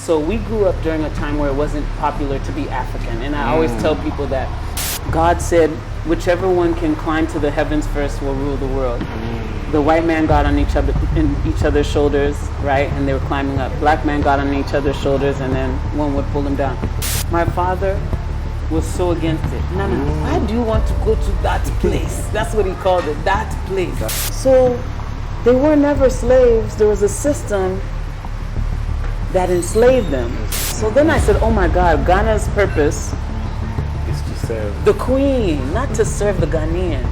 So we grew up during a time where it wasn't popular to be African. And I always tell people that God said, whichever one can climb to the heavens first will rule the world. The white man got on each other's shoulders, right? And they were climbing up. Black man got on each other's shoulders, and then one would pull them down. My father was so against it. Nana, why do you want to go to that place? That's what he called it, that place. So they were never slaves. There was a system that enslaved them. So then I said, oh my God, Ghana's purpose is to serve the queen, not to serve the Ghanaian.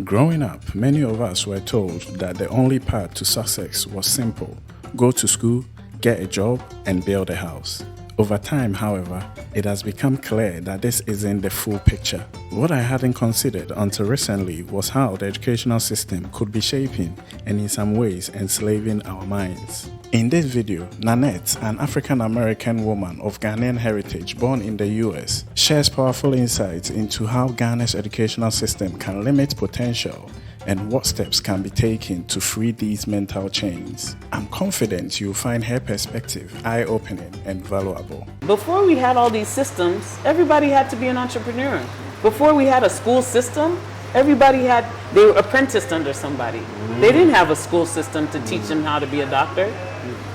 Growing up, many of us were told that the only path to success was simple: go to school, get a job, and build a house. Over time, however, it has become clear that this isn't the full picture. What I hadn't considered until recently was how the educational system could be shaping and in some ways enslaving our minds. In this video, Nannette, an African-American woman of Ghanaian heritage born in the US, shares powerful insights into how Ghana's educational system can limit potential and what steps can be taken to free these mental chains. I'm confident you'll find her perspective eye-opening and valuable. Before we had all these systems, everybody had to be an entrepreneur. Before we had a school system, they were apprenticed under somebody. They didn't have a school system to teach them how to be a doctor.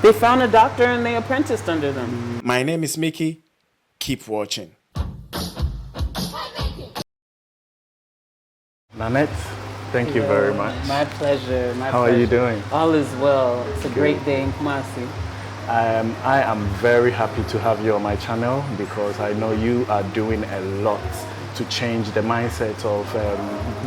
They found a doctor and they apprenticed under them. My name is Mickey. Keep watching. Nannette, thank you very much. My pleasure. How are you doing? All is well. It's a great day in Kumasi. I am very happy to have you on my channel because I know you are doing a lot to change the mindset of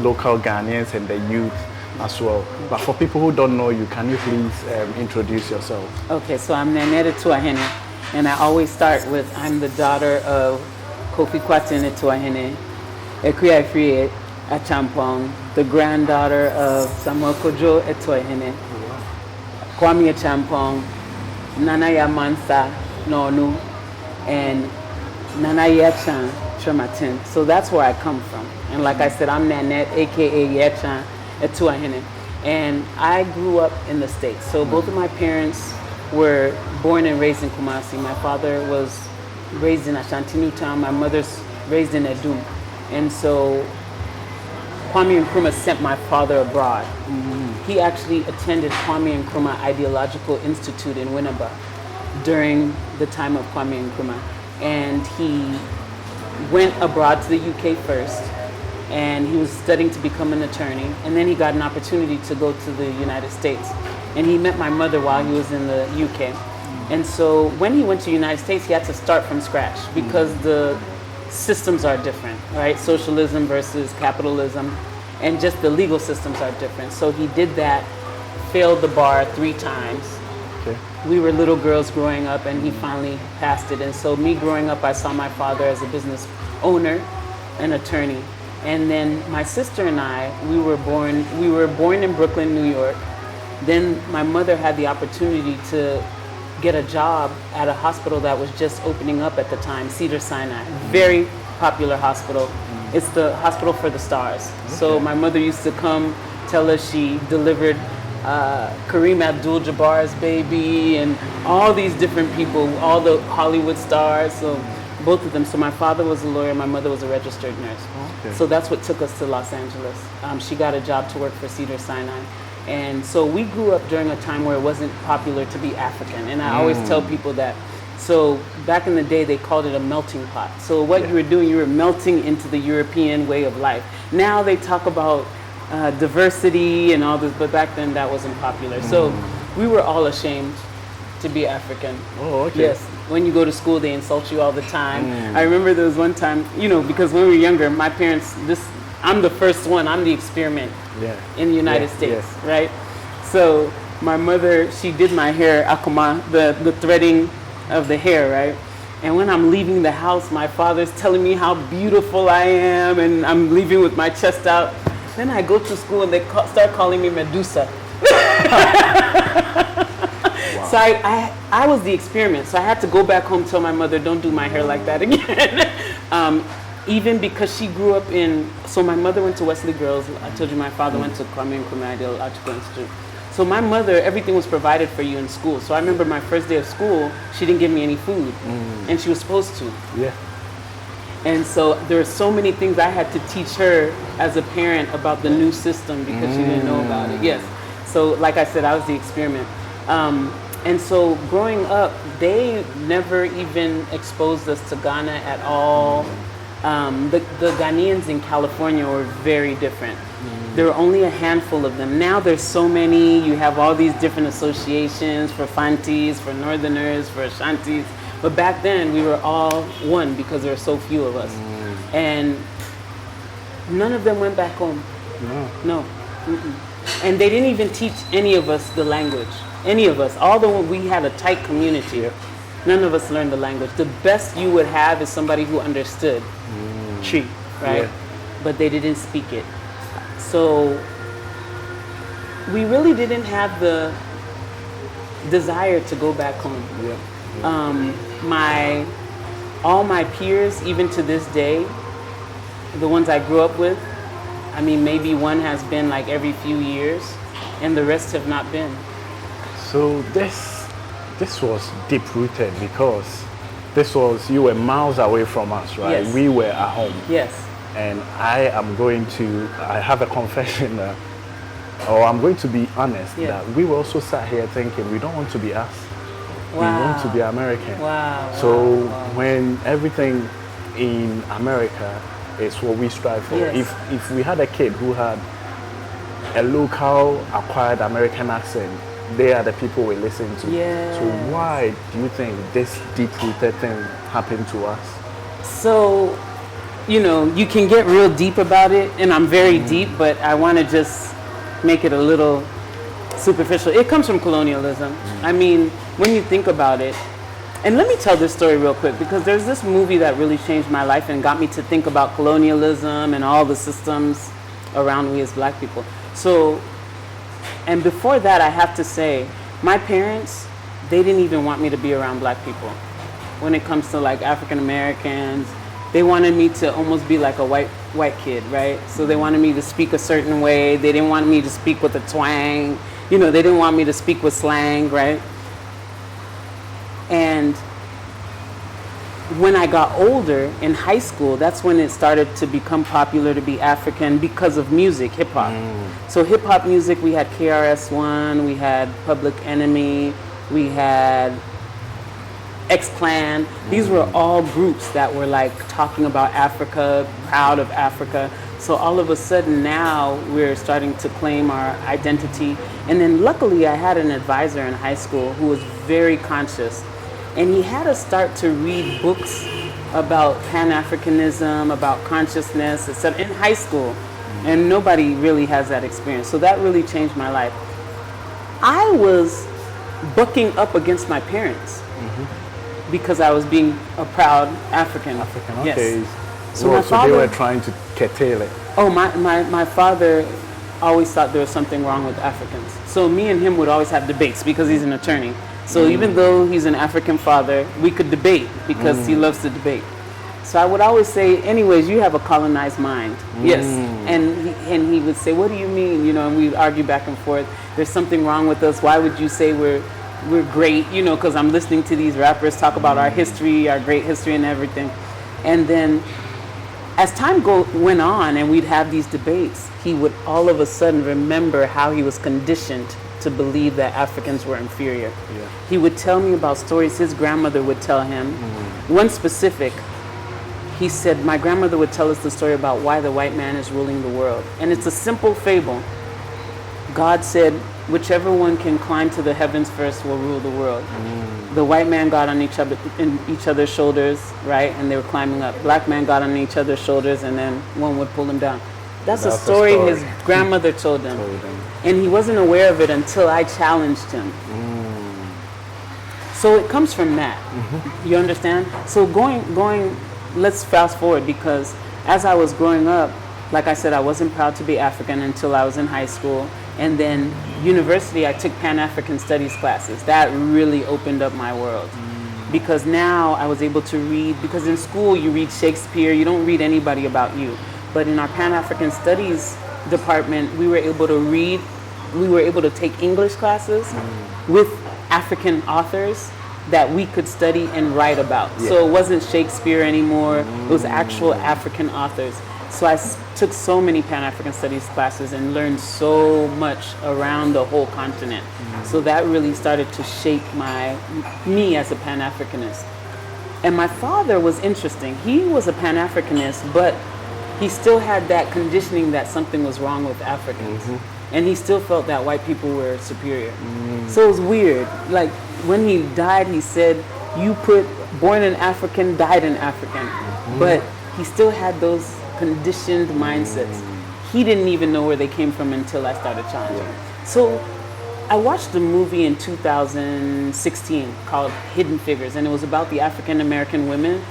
local Ghanaians and the youth as well. But for people who don't know you, can you please introduce yourself? Okay, so I'm Nannette Tuahene, and I always start with I'm the daughter of Kofi Kwatene Tuahene, Ekuya Friye Achampong, the granddaughter of Samuel Kojo Etuahene, Kwame Achampong, Nana Yamansa Nonu, and Nana Yechan Trematin. So that's where I come from. And like I said, I'm Nannette, aka Yechan Etuahene. And I grew up in the States. So both of my parents were born and raised in Kumasi. My father was raised in Ashanti Newtown. My mother's raised in Edum. And so Kwame Nkrumah sent my father abroad. He actually attended Kwame Nkrumah Ideological Institute in Winneba during the time of Kwame Nkrumah. And he went abroad to the UK first, and he was studying to become an attorney. And then he got an opportunity to go to the United States. And he met my mother while he was in the UK. And so when he went to the United States, he had to start from scratch because the systems are different, right? Socialism versus capitalism, and just the legal systems are different. So he did that, failed the bar 3 times. Okay. We were little girls growing up, and he finally passed it. And so me growing up, I saw my father as a business owner, an attorney. And then my sister and I, we were born in Brooklyn, New York. Then my mother had the opportunity to get a job at a hospital that was just opening up at the time, Cedars-Sinai. Very popular hospital. It's the hospital for the stars. Okay. So my mother used to come tell us she delivered Kareem Abdul-Jabbar's baby and all these different people, all the Hollywood stars. So both of them. So my father was a lawyer, my mother was a registered nurse. Okay. So that's what took us to Los Angeles. She got a job to work for Cedars-Sinai. And so we grew up during a time where it wasn't popular to be African. And I always tell people that. So back in the day, they called it a melting pot. So what you were doing, you were melting into the European way of life. Now they talk about diversity and all this, but back then that wasn't popular. So we were all ashamed to be African. Oh, okay. Yes. When you go to school, they insult you all the time. I remember there was one time, because when we were younger, my parents, I'm the first one, I'm the experiment in the United States, right? So my mother, she did my hair, akuma, the threading of the hair, right? And when I'm leaving the house, my father's telling me how beautiful I am, and I'm leaving with my chest out. Then I go to school and they start calling me Medusa. Wow. So I was the experiment. So I had to go back home, tell my mother, don't do my hair like that again. Even because she grew up so my mother went to Wesley Girls. I told you my father went to Kwame Nkrumah Ideological Institute. So my mother, everything was provided for you in school. So I remember my first day of school, she didn't give me any food, and she was supposed to. Yeah. And so there were so many things I had to teach her as a parent about the new system because she didn't know about it. Yes. So like I said, I was the experiment. And so growing up, they never even exposed us to Ghana at all. The Ghanaians in California were very different. There were only a handful of them. Now there's so many. You have all these different associations for Fantis, for Northerners, for Ashantis. But back then, we were all one because there were so few of us. And none of them went back home. No. And they didn't even teach any of us the language. Any of us. Although we had a tight community, none of us learned the language. The best you would have is somebody who understood Tree, right? Yeah. But they didn't speak it. So we really didn't have the desire to go back home. All my peers, even to this day, the ones I grew up with, I mean, maybe one has been like every few years, and the rest have not been. So this was deep rooted because you were miles away from us, right? Yes. We were at home. Yes. And I have a confession, or I'm going to be honest, that we were also sat here thinking we don't want to be us. Wow. We want to be American. Wow. So when everything in America is what we strive for, if we had a kid who had a local acquired American accent, they are the people we listen to. Yeah. So why do you think this deep-rooted thing happened to us? So, you can get real deep about it, and I'm very deep, but I want to just make it a little superficial. It comes from colonialism. I mean, when you think about it, and let me tell this story real quick, because there's this movie that really changed my life and got me to think about colonialism and all the systems around we as black people. So, and before that, I have to say, my parents, they didn't even want me to be around black people. When it comes to like African Americans, they wanted me to almost be like a white kid, right? So they wanted me to speak a certain way. They didn't want me to speak with a twang. They didn't want me to speak with slang, right? And when I got older in high school, that's when it started to become popular to be African because of music, hip hop. So hip hop music, we had KRS-One, we had Public Enemy, we had X-Clan. These were all groups that were like talking about Africa, proud of Africa. So all of a sudden now we're starting to claim our identity. And then luckily I had an advisor in high school who was very conscious. And he had us start to read books about Pan-Africanism, about consciousness, etc. in high school. And nobody really has that experience. So that really changed my life. I was bucking up against my parents because I was being a proud African. Okay. Yes. So my so father, they were trying to curtail it. Oh, my father always thought there was something wrong with Africans. So me and him would always have debates because he's an attorney. So even though he's an African father, we could debate because he loves to debate. So I would always say, anyways, you have a colonized mind. Yes. And he would say, what do you mean? And we'd argue back and forth. There's something wrong with us. Why would you say we're great? Because I'm listening to these rappers talk about our history, our great history and everything. And then as time went on and we'd have these debates, he would all of a sudden remember how he was conditioned to believe that Africans were inferior. Yeah. He would tell me about stories his grandmother would tell him. One specific, he said, my grandmother would tell us the story about why the white man is ruling the world. And it's a simple fable. God said, whichever one can climb to the heavens first will rule the world. The white man got on each other's shoulders, right? And they were climbing up. Black man got on each other's shoulders and then one would pull him down. That's a story his grandmother told him. And he wasn't aware of it until I challenged him. So it comes from that. You understand? So going, let's fast forward, because as I was growing up, like I said, I wasn't proud to be African until I was in high school. And then university, I took Pan-African Studies classes. That really opened up my world. Because now I was able to read, because in school you read Shakespeare, you don't read anybody about you. But in our Pan-African Studies department, we were able to read we were able to take English classes with African authors that we could study and write about. So it wasn't Shakespeare anymore. It was actual African authors. So I took so many Pan-African Studies classes and learned so much around the whole continent. So that really started to shape me as a Pan-Africanist. And my father was interesting. He was a Pan-Africanist, but he still had that conditioning that something was wrong with Africans. And he still felt that white people were superior. So it was weird. Like when he died, he said, you put born an African, died an African. But he still had those conditioned mindsets. He didn't even know where they came from until I started challenging. So I watched a movie in 2016 called Hidden Figures, and it was about the African American women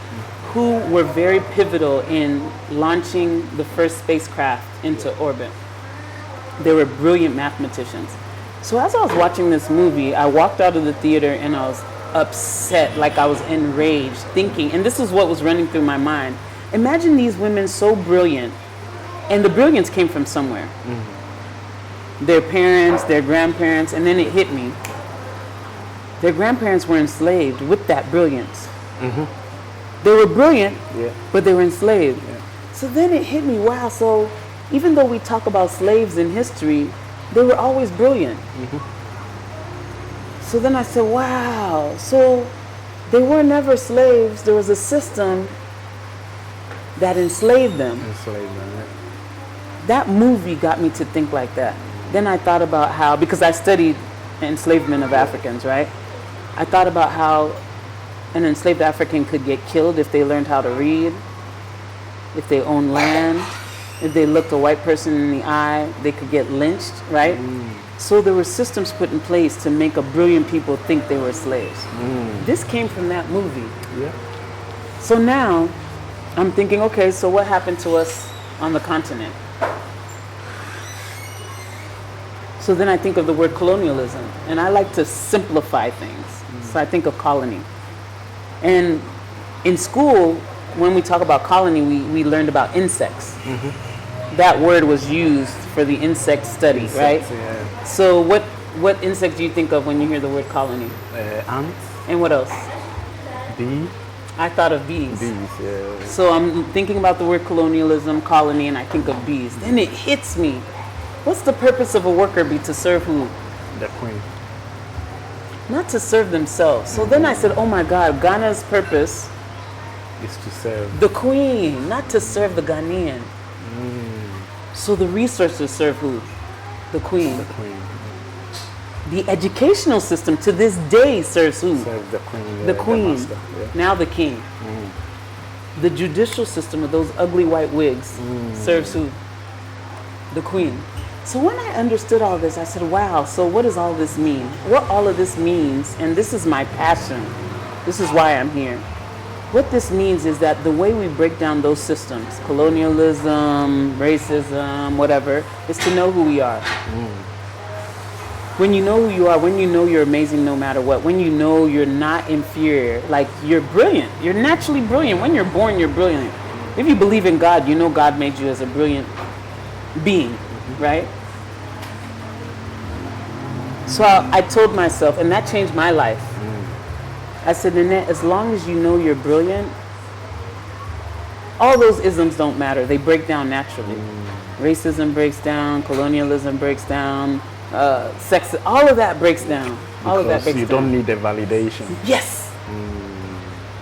who were very pivotal in launching the first spacecraft into orbit. They were brilliant mathematicians. So as I was watching this movie, I walked out of the theater and I was upset, like I was enraged, thinking, and this is what was running through my mind. Imagine these women so brilliant, and the brilliance came from somewhere. Their parents, their grandparents, and then it hit me. Their grandparents were enslaved with that brilliance. They were brilliant, but they were enslaved. So then it hit me, wow, so even though we talk about slaves in history, they were always brilliant. So then I said, wow, so they were never slaves. There was a system that enslaved them. That movie got me to think like that. Then I thought about how, because I studied enslavement of Africans, right? I thought about how an enslaved African could get killed if they learned how to read, if they owned land, if they looked a white person in the eye, they could get lynched, right? So there were systems put in place to make a brilliant people think they were slaves. This came from that movie. So now I'm thinking, okay, so what happened to us on the continent? So then I think of the word colonialism, and I like to simplify things. So I think of colony. And in school, when we talk about colony, we learned about insects. That word was used for the insect study, right? So what insect do you think of when you hear the word colony? Ants. And what else? Bee. I thought of bees. Bees, So I'm thinking about the word colonialism, colony, and I think of bees. Then it hits me. What's the purpose of a worker bee? To serve who? The queen. Not to serve themselves. So then I said, oh my God, Ghana's purpose Is to serve the queen, not to serve the Ghanaian. So the resources serve who? The queen. the queen. The educational system to this day serves who? Serve the queen. The queen. master, Now the king. The judicial system with those ugly white wigs serves who? The queen. So when I understood all this, I said, wow, so what does all this mean? What all of this means, and this is my passion, this is why I'm here. What this means is that the way we break down those systems, colonialism, racism, whatever, is to know who we are. When you know who you are, when you know you're amazing no matter what, when you know you're not inferior, like you're brilliant, you're naturally brilliant. When you're born, you're brilliant. If you believe in God, you know God made you as a brilliant being, right? So I told myself, and that changed my life. I said, Nannette, as long as you know you're brilliant, all those isms don't matter. They break down naturally. Racism breaks down, colonialism breaks down, sex, all of that breaks down. All of that breaks down. You don't need the validation. Yes.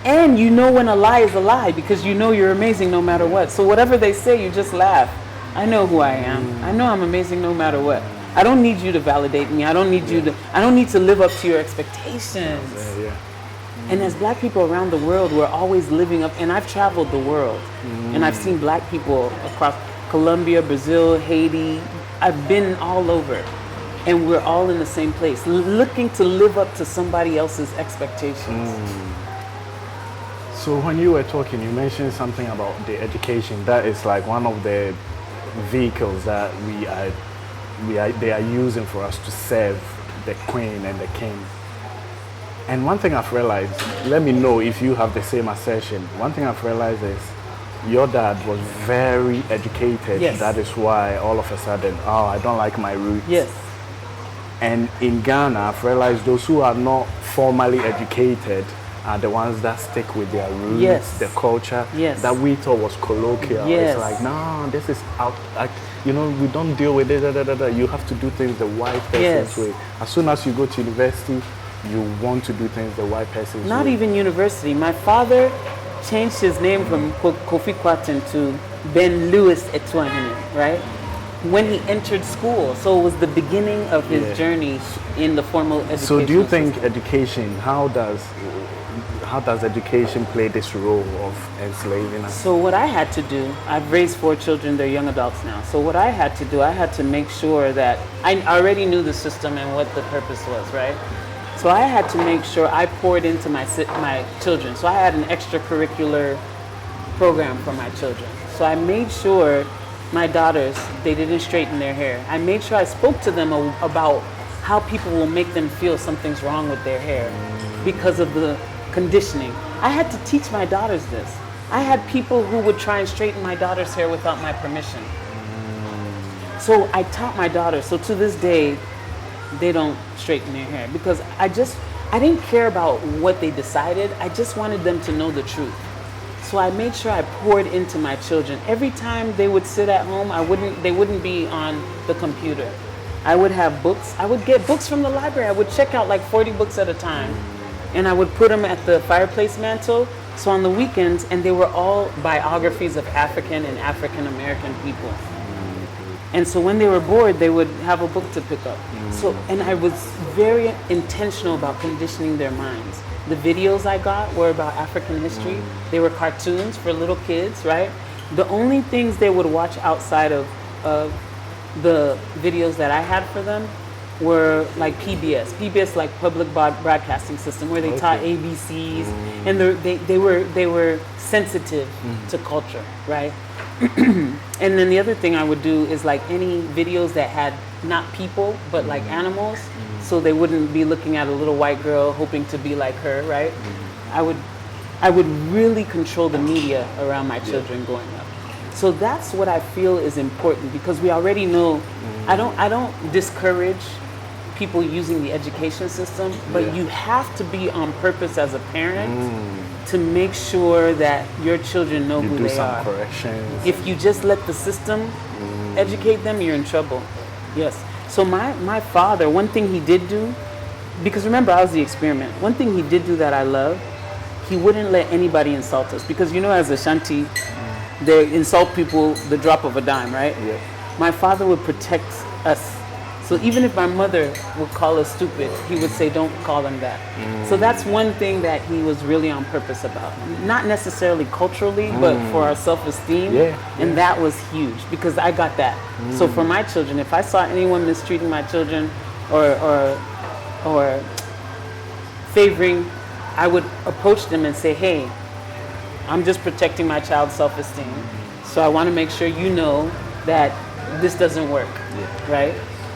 And you know when a lie is a lie because you know you're amazing no matter what. So whatever they say, you just laugh. I know who I am. I know I'm amazing no matter what. I don't need you to validate me. I don't need you to, I don't need to live up to your expectations. And as black people around the world, we're always living up, and I've traveled the world, and I've seen black people across Colombia, Brazil, Haiti. I've been all over, and we're all in the same place, looking to live up to somebody else's expectations. So when you were talking, you mentioned something about the education. That is like one of the vehicles that they are using for us to serve the queen and the king. And one thing I've realized, let me know if you have the same assertion. One thing I've realized is your dad was very educated. Yes. That is why all of a sudden, oh, I don't like my roots. Yes. And in Ghana, I've realized those who are not formally educated are the ones that stick with their roots, Yes. the culture Yes. that we thought was colloquial. Yes. It's like, no, this is out. Like, you know, we don't deal with it. You have to do things the white person's Yes. way. As soon as you go to university, you want to do things the white person's Not way. even university. My father changed his name from Kofi Kwatin to Ben Lewis Etuahene, right? When he entered school. So it was the beginning of his Yeah. journey in the formal education. So do you think education, how does education play this role of enslaving us? So what I had to do, I've raised 4 children, they're young adults now. So what I had to do, I had to make sure that I already knew the system and what the purpose was, right? So I had to make sure I poured into my children. So I had an extracurricular program for my children. So I made sure my daughters, they didn't straighten their hair. I made sure I spoke to them about how people will make them feel something's wrong with their hair because of the conditioning. I had to teach my daughters this. I had people who would try and straighten my daughter's hair without my permission. So I taught my daughters. So to this day, they don't straighten their hair because I didn't care about what they decided. I just wanted them to know the truth. So I made sure I poured into my children. Every time they would sit at home, they wouldn't be on the computer. I would have books. I would get books from the library. I would check out like 40 books at a time. And I would put them at the fireplace mantle. So on the weekends, and they were all biographies of African and African American people. And so when they were bored, they would have a book to pick up. So, and I was very intentional about conditioning their minds. The videos I got were about African history. They were cartoons for little kids, right? The only things they would watch outside of the videos that I had for them were like PBS like public broadcasting system, where they taught ABCs, and they were sensitive to culture, right? And then the other thing I would do is like any videos that had not people but like animals, so they wouldn't be looking at a little white girl hoping to be like her, right? I would really control the media around my children growing up. So that's what I feel is important, because we already know. I don't discourage people using the education system, but you have to be on purpose as a parent to make sure that your children know who do they some are. corrections. If you just let the system educate them, you're in trouble. Yes. So my father, one thing he did do, because remember I was the experiment, one thing he did do that I love, he wouldn't let anybody insult us. Because you know, as Ashanti, they insult people the drop of a dime, right? Yeah. My father would protect us. So even if my mother would call us stupid, he would say, don't call them that. So that's one thing that he was really on purpose about. Not necessarily culturally, but for our self-esteem. And that was huge, because I got that. So for my children, if I saw anyone mistreating my children or favoring, I would approach them and say, hey, I'm just protecting my child's self-esteem. So I want to make sure you know that this doesn't work, right?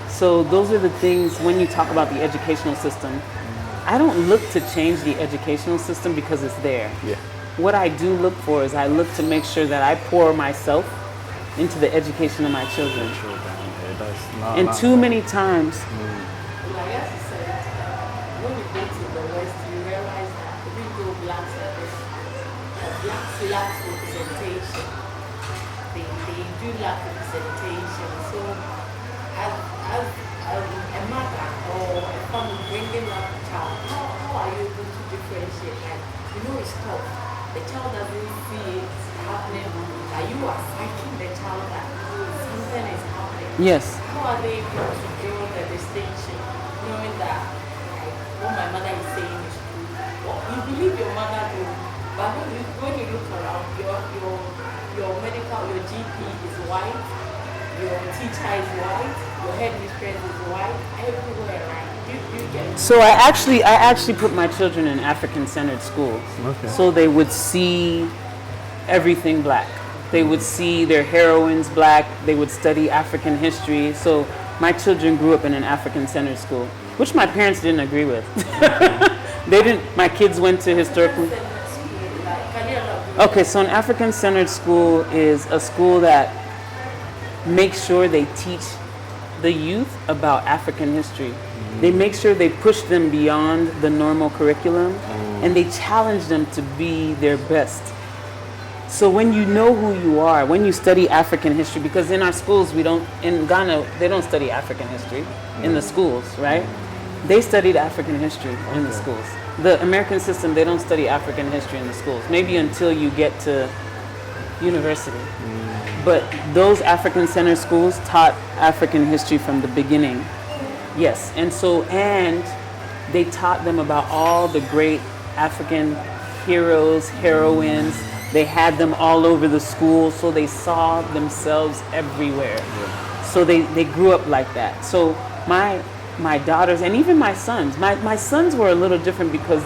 So those are the things when you talk about the educational system. I don't look to change the educational system because it's there. What I do look for is I look to make sure that I pour myself into the education of my children. And too many times, Like as you said, when you go to the West, you realize that even though blacks lack representation, they do lack representation. So as a mother or a family bringing up a child, how are you able to differentiate? Like, you know, it's tough. The child doesn't see it happening, that you are fighting the child that something is happening. yes, How are they able to draw the distinction, knowing that like, what my mother is saying is true? Well, you believe your mother do, but when you look around, your medical, your GP is white, your teacher is white, your headmistress is white, everywhere, right? You get it. So I actually put my children in African-centered schools. So they would see everything black. They would see their heroines black. They would study African history. So my children grew up in an African-centered school, which my parents didn't agree with. They didn't. My kids went to historically. Okay, so an African-centered school is a school that makes sure they teach the youth about African history. They make sure they push them beyond the normal curriculum, and they challenge them to be their best. So when you know who you are, when you study African history, because in our schools in Ghana, they don't study African history in the schools, right? They studied African history in the schools. The American system, they don't study African history in the schools, maybe until you get to university. But those African-centered schools taught African history from the beginning. Yes, and they taught them about all the great African heroes, heroines. They had them all over the school, so they saw themselves everywhere. So they grew up like that. So my daughters and even my sons, my sons were a little different because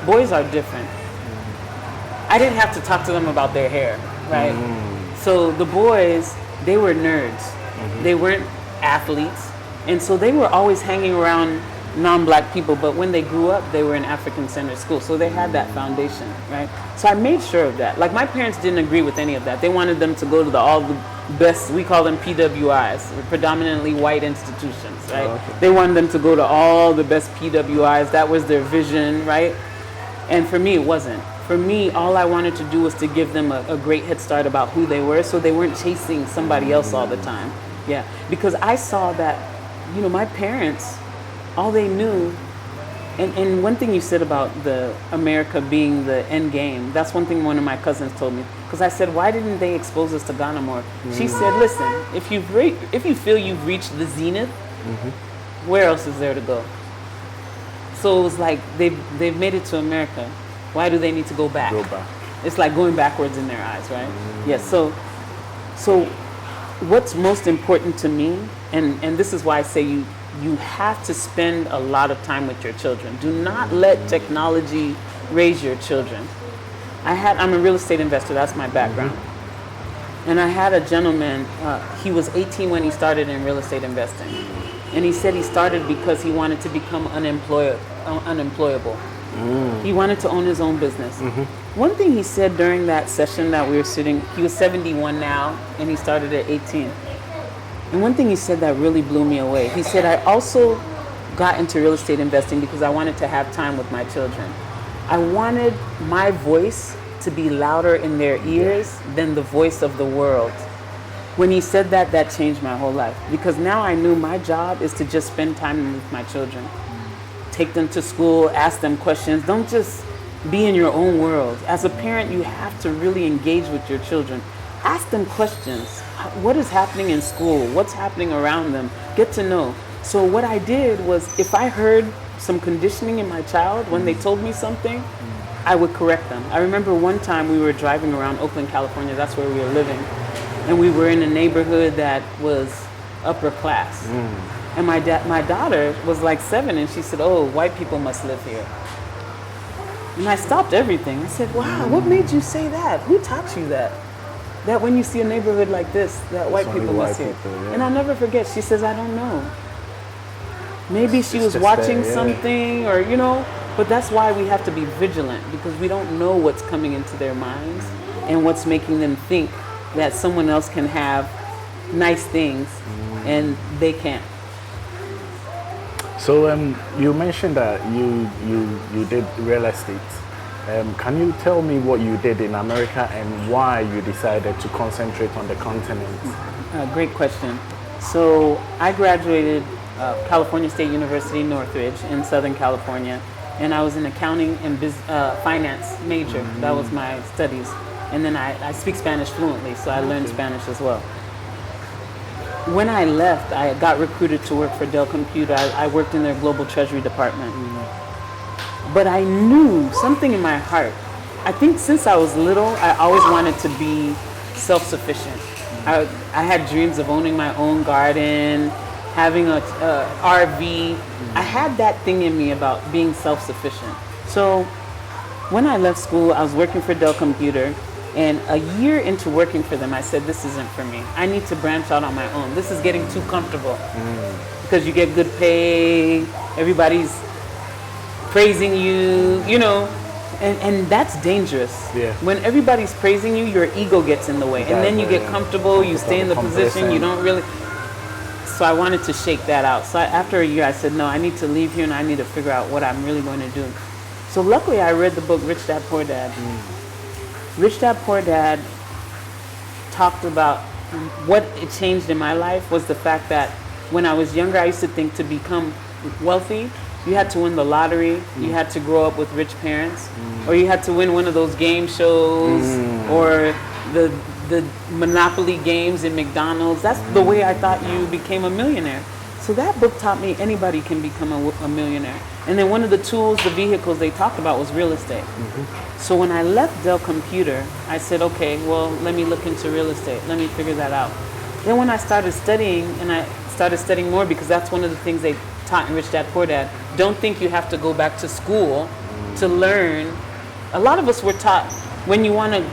boys are different. I didn't have to talk to them about their hair, right? So the boys, they were nerds. They weren't athletes. And so they were always hanging around non-black people, but when they grew up, they were in African-centered school. So they had that foundation, right? So I made sure of that. Like, my parents didn't agree with any of that. They wanted them to go to all the best, we call them PWIs, predominantly white institutions, right? Oh, okay. They wanted them to go to all the best PWIs. That was their vision, right? And for me, it wasn't. For me, all I wanted to do was to give them a great head start about who they were, so they weren't chasing somebody else all the time. Yeah, because I saw that, my parents, all they knew, and one thing you said about the America being the end game, that's one thing one of my cousins told me. Because I said, why didn't they expose us to Ghana more? She said, listen, if you feel you've reached the zenith, where else is there to go? So it was like, they've made it to America. Why do they need to go back? It's like going backwards in their eyes, right? Yes. So what's most important to me, and this is why I say you have to spend a lot of time with your children. Do not let technology raise your children. I'm a real estate investor. That's my background. And I had a gentleman. He was 18 when he started in real estate investing, and he said he started because he wanted to become unemployable. He wanted to own his own business. One thing he said during that session that we were sitting, he was 71 now, and he started at 18. And one thing he said that really blew me away. He said, I also got into real estate investing because I wanted to have time with my children. I wanted my voice to be louder in their ears than the voice of the world. When he said that, that changed my whole life. Because now I knew my job is to just spend time with my children. Take them to school, ask them questions. Don't just be in your own world. As a parent, you have to really engage with your children. Ask them questions. What is happening in school? What's happening around them? Get to know. So what I did was, if I heard some conditioning in my child when they told me something, I would correct them. I remember one time we were driving around Oakland, California. That's where we were living. And we were in a neighborhood that was upper class. And my daughter was like 7, and she said, oh, white people must live here. And I stopped everything. I said, wow, what made you say that? Who taught you that? That when you see a neighborhood like this, that white people must live here. Yeah. And I'll never forget, she says, I don't know. Maybe she was watching something or, but that's why we have to be vigilant, because we don't know what's coming into their minds and what's making them think that someone else can have nice things and they can't. So you mentioned that you did real estate. Can you tell me what you did in America and why you decided to concentrate on the continent? Great question. So I graduated California State University, Northridge in Southern California, and I was an accounting and finance major. That was my studies. And then I speak Spanish fluently, so I learned Spanish as well. When I left, I got recruited to work for Dell Computer. I worked in their global treasury department. But I knew something in my heart. I think since I was little, I always wanted to be self-sufficient. I had dreams of owning my own garden, having a RV. I had that thing in me about being self-sufficient. So when I left school, I was working for Dell Computer. And a year into working for them, I said, this isn't for me. I need to branch out on my own. This is getting too comfortable. Because you get good pay, everybody's praising you, and that's dangerous. Yeah. When everybody's praising you, your ego gets in the way. And then you get comfortable, you stay in the position, you don't really... so I wanted to shake that out. So after a year, I said, no, I need to leave here and I need to figure out what I'm really going to do. So luckily, I read the book Rich Dad Poor Dad. Rich Dad Poor Dad talked about what it changed in my life was the fact that when I was younger, I used to think to become wealthy, you had to win the lottery, you had to grow up with rich parents, or you had to win one of those game shows, or the Monopoly games in McDonald's. That's the way I thought you became a millionaire. So that book taught me anybody can become a millionaire. And then one of the tools, the vehicles they talked about was real estate. So when I left Dell Computer, I said, okay, well, let me look into real estate. Let me figure that out. Then when I started studying, and I started studying more because that's one of the things they taught in Rich Dad Poor Dad, don't think you have to go back to school to learn. A lot of us were taught when you want to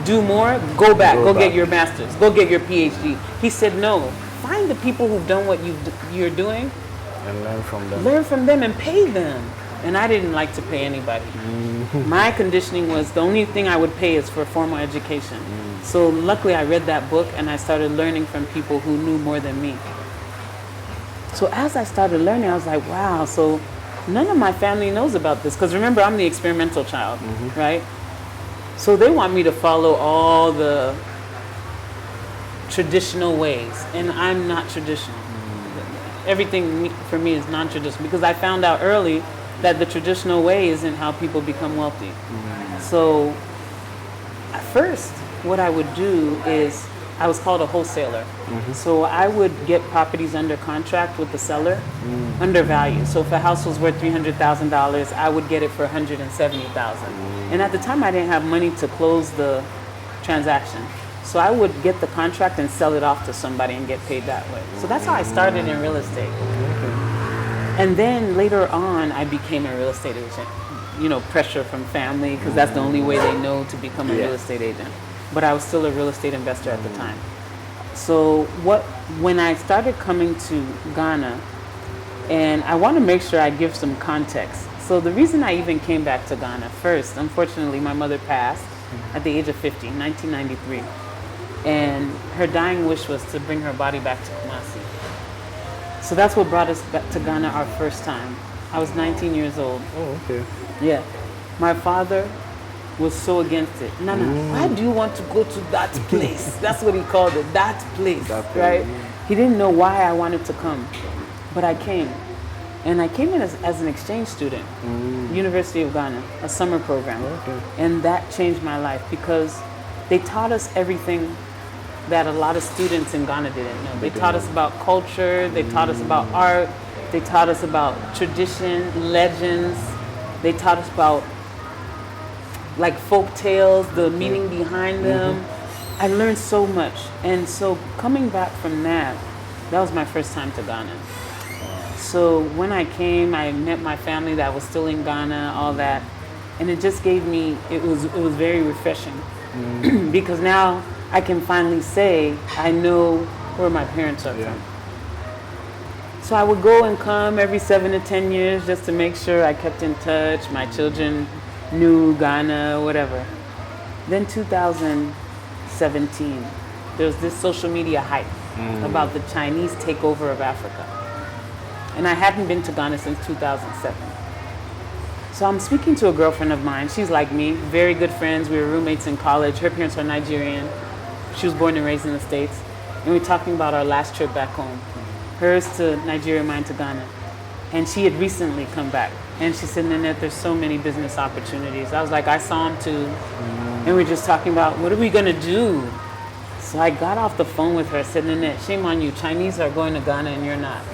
do more, go back, go get your master's, go get your PhD. He said, no, find the people who've done what you're doing and learn from them. Learn from them and pay them. And I didn't like to pay anybody. My conditioning was the only thing I would pay is for formal education. So luckily I read that book and I started learning from people who knew more than me. So as I started learning, I was like, wow, so none of my family knows about this. Because remember, I'm the experimental child, right? So they want me to follow all the traditional ways, and I'm not traditional. Everything for me is non-traditional because I found out early that the traditional way isn't how people become wealthy. So at first, what I would do is, I was called a wholesaler. So I would get properties under contract with the seller, under value. So if a house was worth $300,000, I would get it for $170,000. And at the time, I didn't have money to close the transaction. So I would get the contract and sell it off to somebody and get paid that way. So that's how I started in real estate. And then later on, I became a real estate agent. You know, pressure from family, because that's the only way they know to become a real estate agent. But I was still a real estate investor at the time. So when I started coming to Ghana, and I want to make sure I give some context. So the reason I even came back to Ghana first, unfortunately, my mother passed at the age of 50, 1993. And her dying wish was to bring her body back to Kumasi. So that's what brought us back to Ghana our first time. I was 19 years old. Oh, okay. Yeah. My father was so against it. Nana, why do you want to go to that place? That's what he called it, that place, right? He didn't know why I wanted to come, but I came. And I came in as an exchange student, University of Ghana, a summer program. And that changed my life because they taught us everything that a lot of students in Ghana didn't know. They taught us about culture, they taught us about art, they taught us about tradition, legends, they taught us about like folk tales, the meaning behind them. I learned so much. And so coming back from that was my first time to Ghana. So when I came, I met my family that was still in Ghana, all that. And it just gave me, it was very refreshing. Because now I can finally say, I know where my parents are from. So I would go and come every 7 to 10 years just to make sure I kept in touch. My children knew Ghana, whatever. Then 2017, there was this social media hype about the Chinese takeover of Africa. And I hadn't been to Ghana since 2007. So I'm speaking to a girlfriend of mine. She's like me, very good friends. We were roommates in college. Her parents are Nigerian. She was born and raised in the States. And we're talking about our last trip back home. Hers to Nigeria, mine to Ghana. And she had recently come back. And she said, Nannette, there's so many business opportunities. I was like, I saw them too. And we're just talking about, what are we going to do? So I got off the phone with her. I said, Nannette, shame on you. Chinese are going to Ghana and you're not.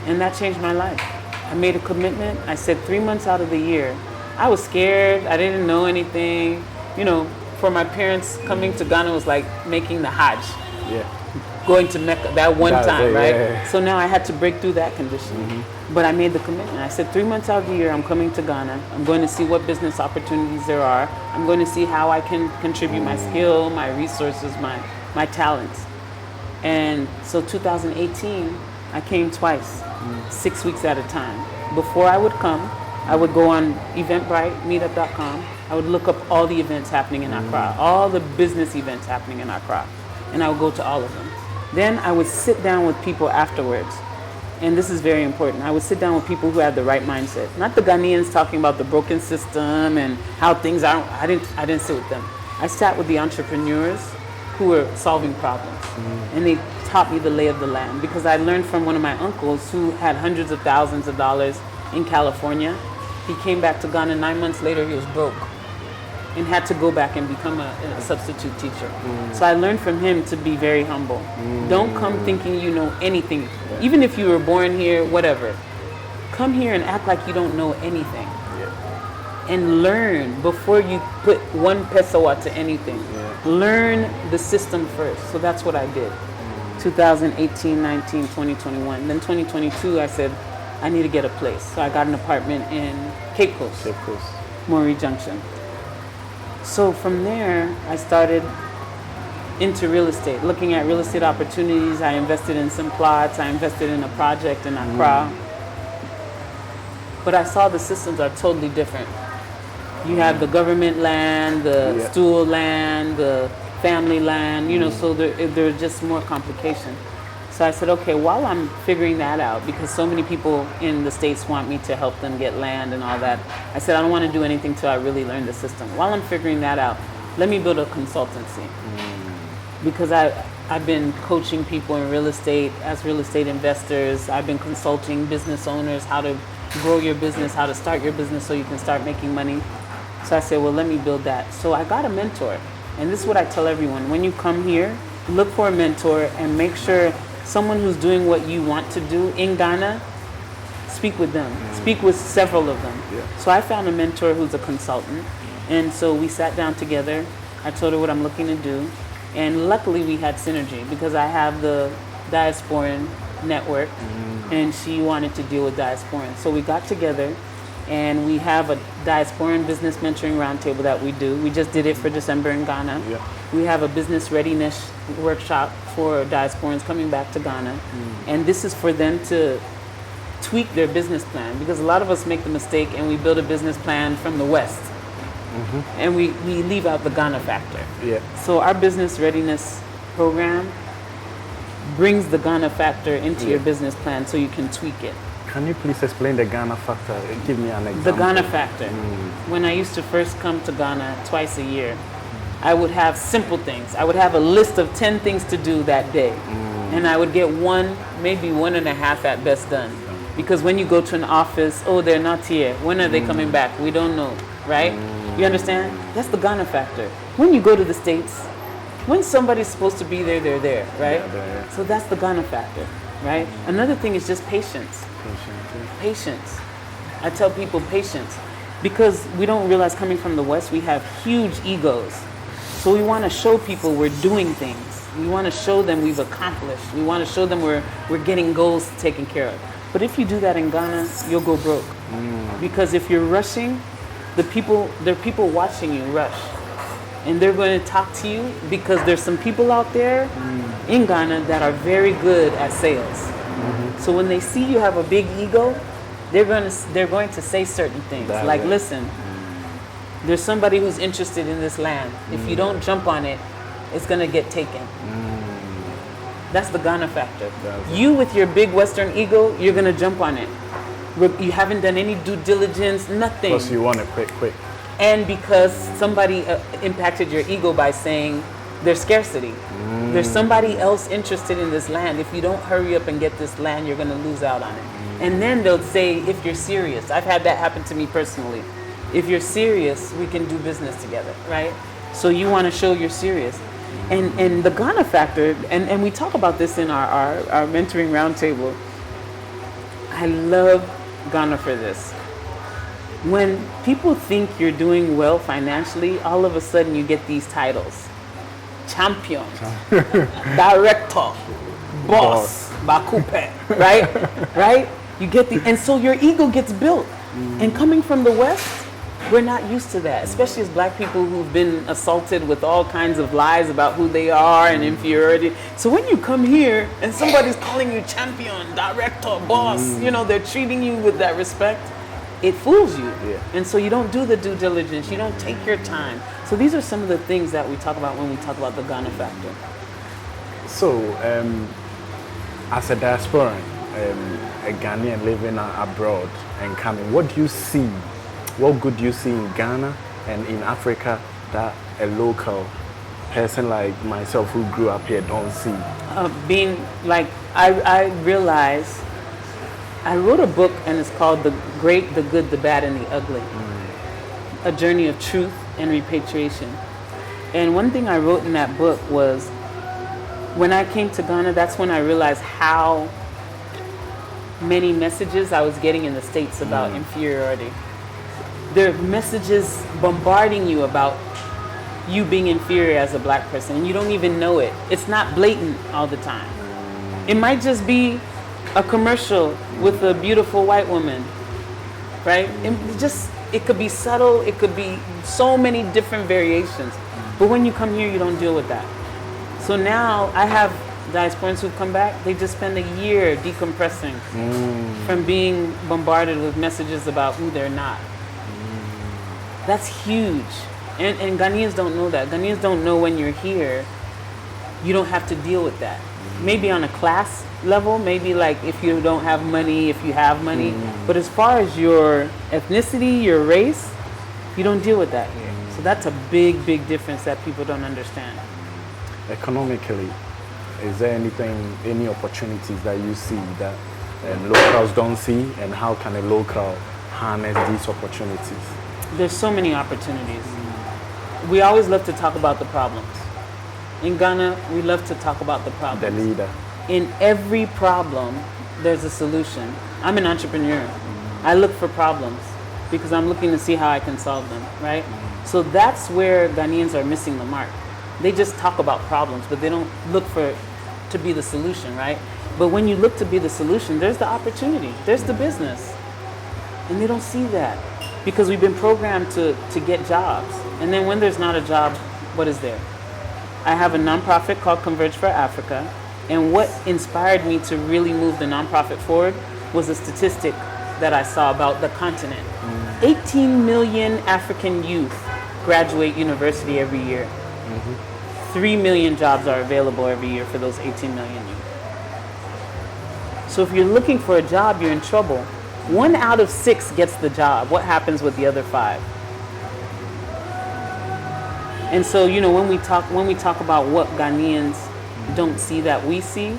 And that changed my life. I made a commitment. I said 3 months out of the year. I was scared. I didn't know anything. You know, for my parents, coming to Ghana was like making the Hajj. Going to Mecca that one time, right? So now I had to break through that condition. But I made the commitment. I said 3 months out of the year, I'm coming to Ghana. I'm going to see what business opportunities there are. I'm going to see how I can contribute my skill, my resources, my talents. And so 2018, I came twice, 6 weeks at a time. Before I would come, I would go on Eventbrite, meetup.com. I would look up all the events happening in Accra, all the business events happening in Accra. And I would go to all of them. Then I would sit down with people afterwards. And this is very important. I would sit down with people who had the right mindset. Not the Ghanaians talking about the broken system and how things are. I didn't sit with them. I sat with the entrepreneurs who were solving problems. And they taught me the lay of the land, because I learned from one of my uncles who had hundreds of thousands of dollars in California. He came back to Ghana 9 months later, he was broke and had to go back and become a substitute teacher. So I learned from him to be very humble. Don't come thinking you know anything. Even if you were born here, whatever. Come here and act like you don't know anything. And learn before you put one pesewa to anything. Learn the system first. So that's what I did. 2018, 19, 2021. Then 2022, I said, I need to get a place. So I got an apartment in Cape Coast. Maury Junction. So from there, I started into real estate, looking at real estate opportunities. I invested in some plots. I invested in a project in Accra. But I saw the systems are totally different. You have the government land, the stool land, the family land, you know, so there's just more complication. So I said, okay, while I'm figuring that out, because so many people in the States want me to help them get land and all that, I said, I don't want to do anything till I really learn the system. While I'm figuring that out, let me build a consultancy. Because I've been coaching people in real estate as real estate investors. I've been consulting business owners how to grow your business, how to start your business so you can start making money. So I said, well, let me build that. So I got a mentor. And this is what I tell everyone. When you come here, look for a mentor and make sure someone who's doing what you want to do in Ghana, speak with them. Speak with several of them. So I found a mentor who's a consultant. And so we sat down together. I told her what I'm looking to do. And luckily we had synergy because I have the diasporan network and she wanted to deal with diasporan. So we got together and we have a diasporan business mentoring roundtable that we do. We just did it for December in Ghana. We have a business readiness workshop for diasporans coming back to Ghana. And this is for them to tweak their business plan, because a lot of us make the mistake and we build a business plan from the West. And we leave out the Ghana factor. So our business readiness program brings the Ghana factor into your business plan so you can tweak it. Can you please explain the Ghana factor? Give me an example. The Ghana factor. When I used to first come to Ghana twice a year, I would have simple things. I would have a list of 10 things to do that day. And I would get one, maybe 1.5 at best done. Because when you go to an office, oh, they're not here. When are they coming back? We don't know, right? You understand? That's the Ghana factor. When you go to the States, when somebody's supposed to be there, they're there, right? So that's the Ghana factor, right? Another thing is just patience. Patience. I tell people patience. Because we don't realize coming from the West, we have huge egos. So we want to show people we're doing things. We want to show them we've accomplished. We want to show them we're getting goals taken care of. But if you do that in Ghana, you'll go broke. Because if you're rushing, there are people watching you rush. And they're going to talk to you because there's some people out there in Ghana that are very good at sales. So when they see you have a big ego, they're going to say certain things. Like, listen, there's somebody who's interested in this land. If you don't jump on it, it's going to get taken. That's the Ghana factor. You with your big Western ego, you're going to jump on it. You haven't done any due diligence, nothing. Plus you want it quick. And because somebody impacted your ego by saying there's scarcity. There's somebody else interested in this land. If you don't hurry up and get this land, you're going to lose out on it. And then they'll say, if you're serious. I've had that happen to me personally. If you're serious, we can do business together, right? So you want to show you're serious. And the Ghana factor, and we talk about this in our mentoring roundtable. I love Ghana for this. When people think you're doing well financially, all of a sudden you get these titles. Champion, director, boss, bakupe, right? You get and so your ego gets built. And coming from the West, we're not used to that, especially as black people who've been assaulted with all kinds of lies about who they are and inferiority. So when you come here and somebody's calling you champion, director, boss, you know, they're treating you with that respect, it fools you. And so you don't do the due diligence, you don't take your time. So these are some of the things that we talk about when we talk about the Ghana factor. So, as a diasporan, a Ghanaian living abroad and coming, what do you see? What good do you see in Ghana and in Africa that a local person like myself who grew up here don't see? Being like, I realized, I wrote a book and it's called The Great, the Good, the Bad, and the Ugly. A Journey of Truth and Repatriation. And one thing I wrote in that book was, when I came to Ghana, that's when I realized how many messages I was getting in the States about inferiority. There are messages bombarding you about you being inferior as a black person, and you don't even know it. It's not blatant all the time. It might just be a commercial with a beautiful white woman, right? It could be subtle, it could be so many different variations. But when you come here, you don't deal with that. So now I have diasporans who come back, they just spend a year decompressing from being bombarded with messages about who they're not. That's huge. And Ghanaians don't know that. Ghanaians don't know when you're here, you don't have to deal with that. Maybe on a class level, maybe like if you don't have money, if you have money. But as far as your ethnicity, your race, you don't deal with that here. So that's a big, big difference that people don't understand. Economically, is there any opportunities that you see that locals don't see, and how can a local harness these opportunities? There's so many opportunities. We always love to talk about the problems. In Ghana, we love to talk about the problems. The leader. In every problem, there's a solution. I'm an entrepreneur. I look for problems because I'm looking to see how I can solve them, right? So that's where Ghanaians are missing the mark. They just talk about problems, but they don't look to be the solution, right? But when you look to be the solution, there's the opportunity, there's the business. And they don't see that because we've been programmed to get jobs. And then when there's not a job, what is there? I have a nonprofit called Converge for Africa. And what inspired me to really move the nonprofit forward was a statistic that I saw about the continent. 18 million African youth graduate university every year. 3 million jobs are available every year for those 18 million youth. So if you're looking for a job, you're in trouble. 1 out of 6 gets the job. What happens with the other 5? And so, when we talk about what Ghanaians don't see that we see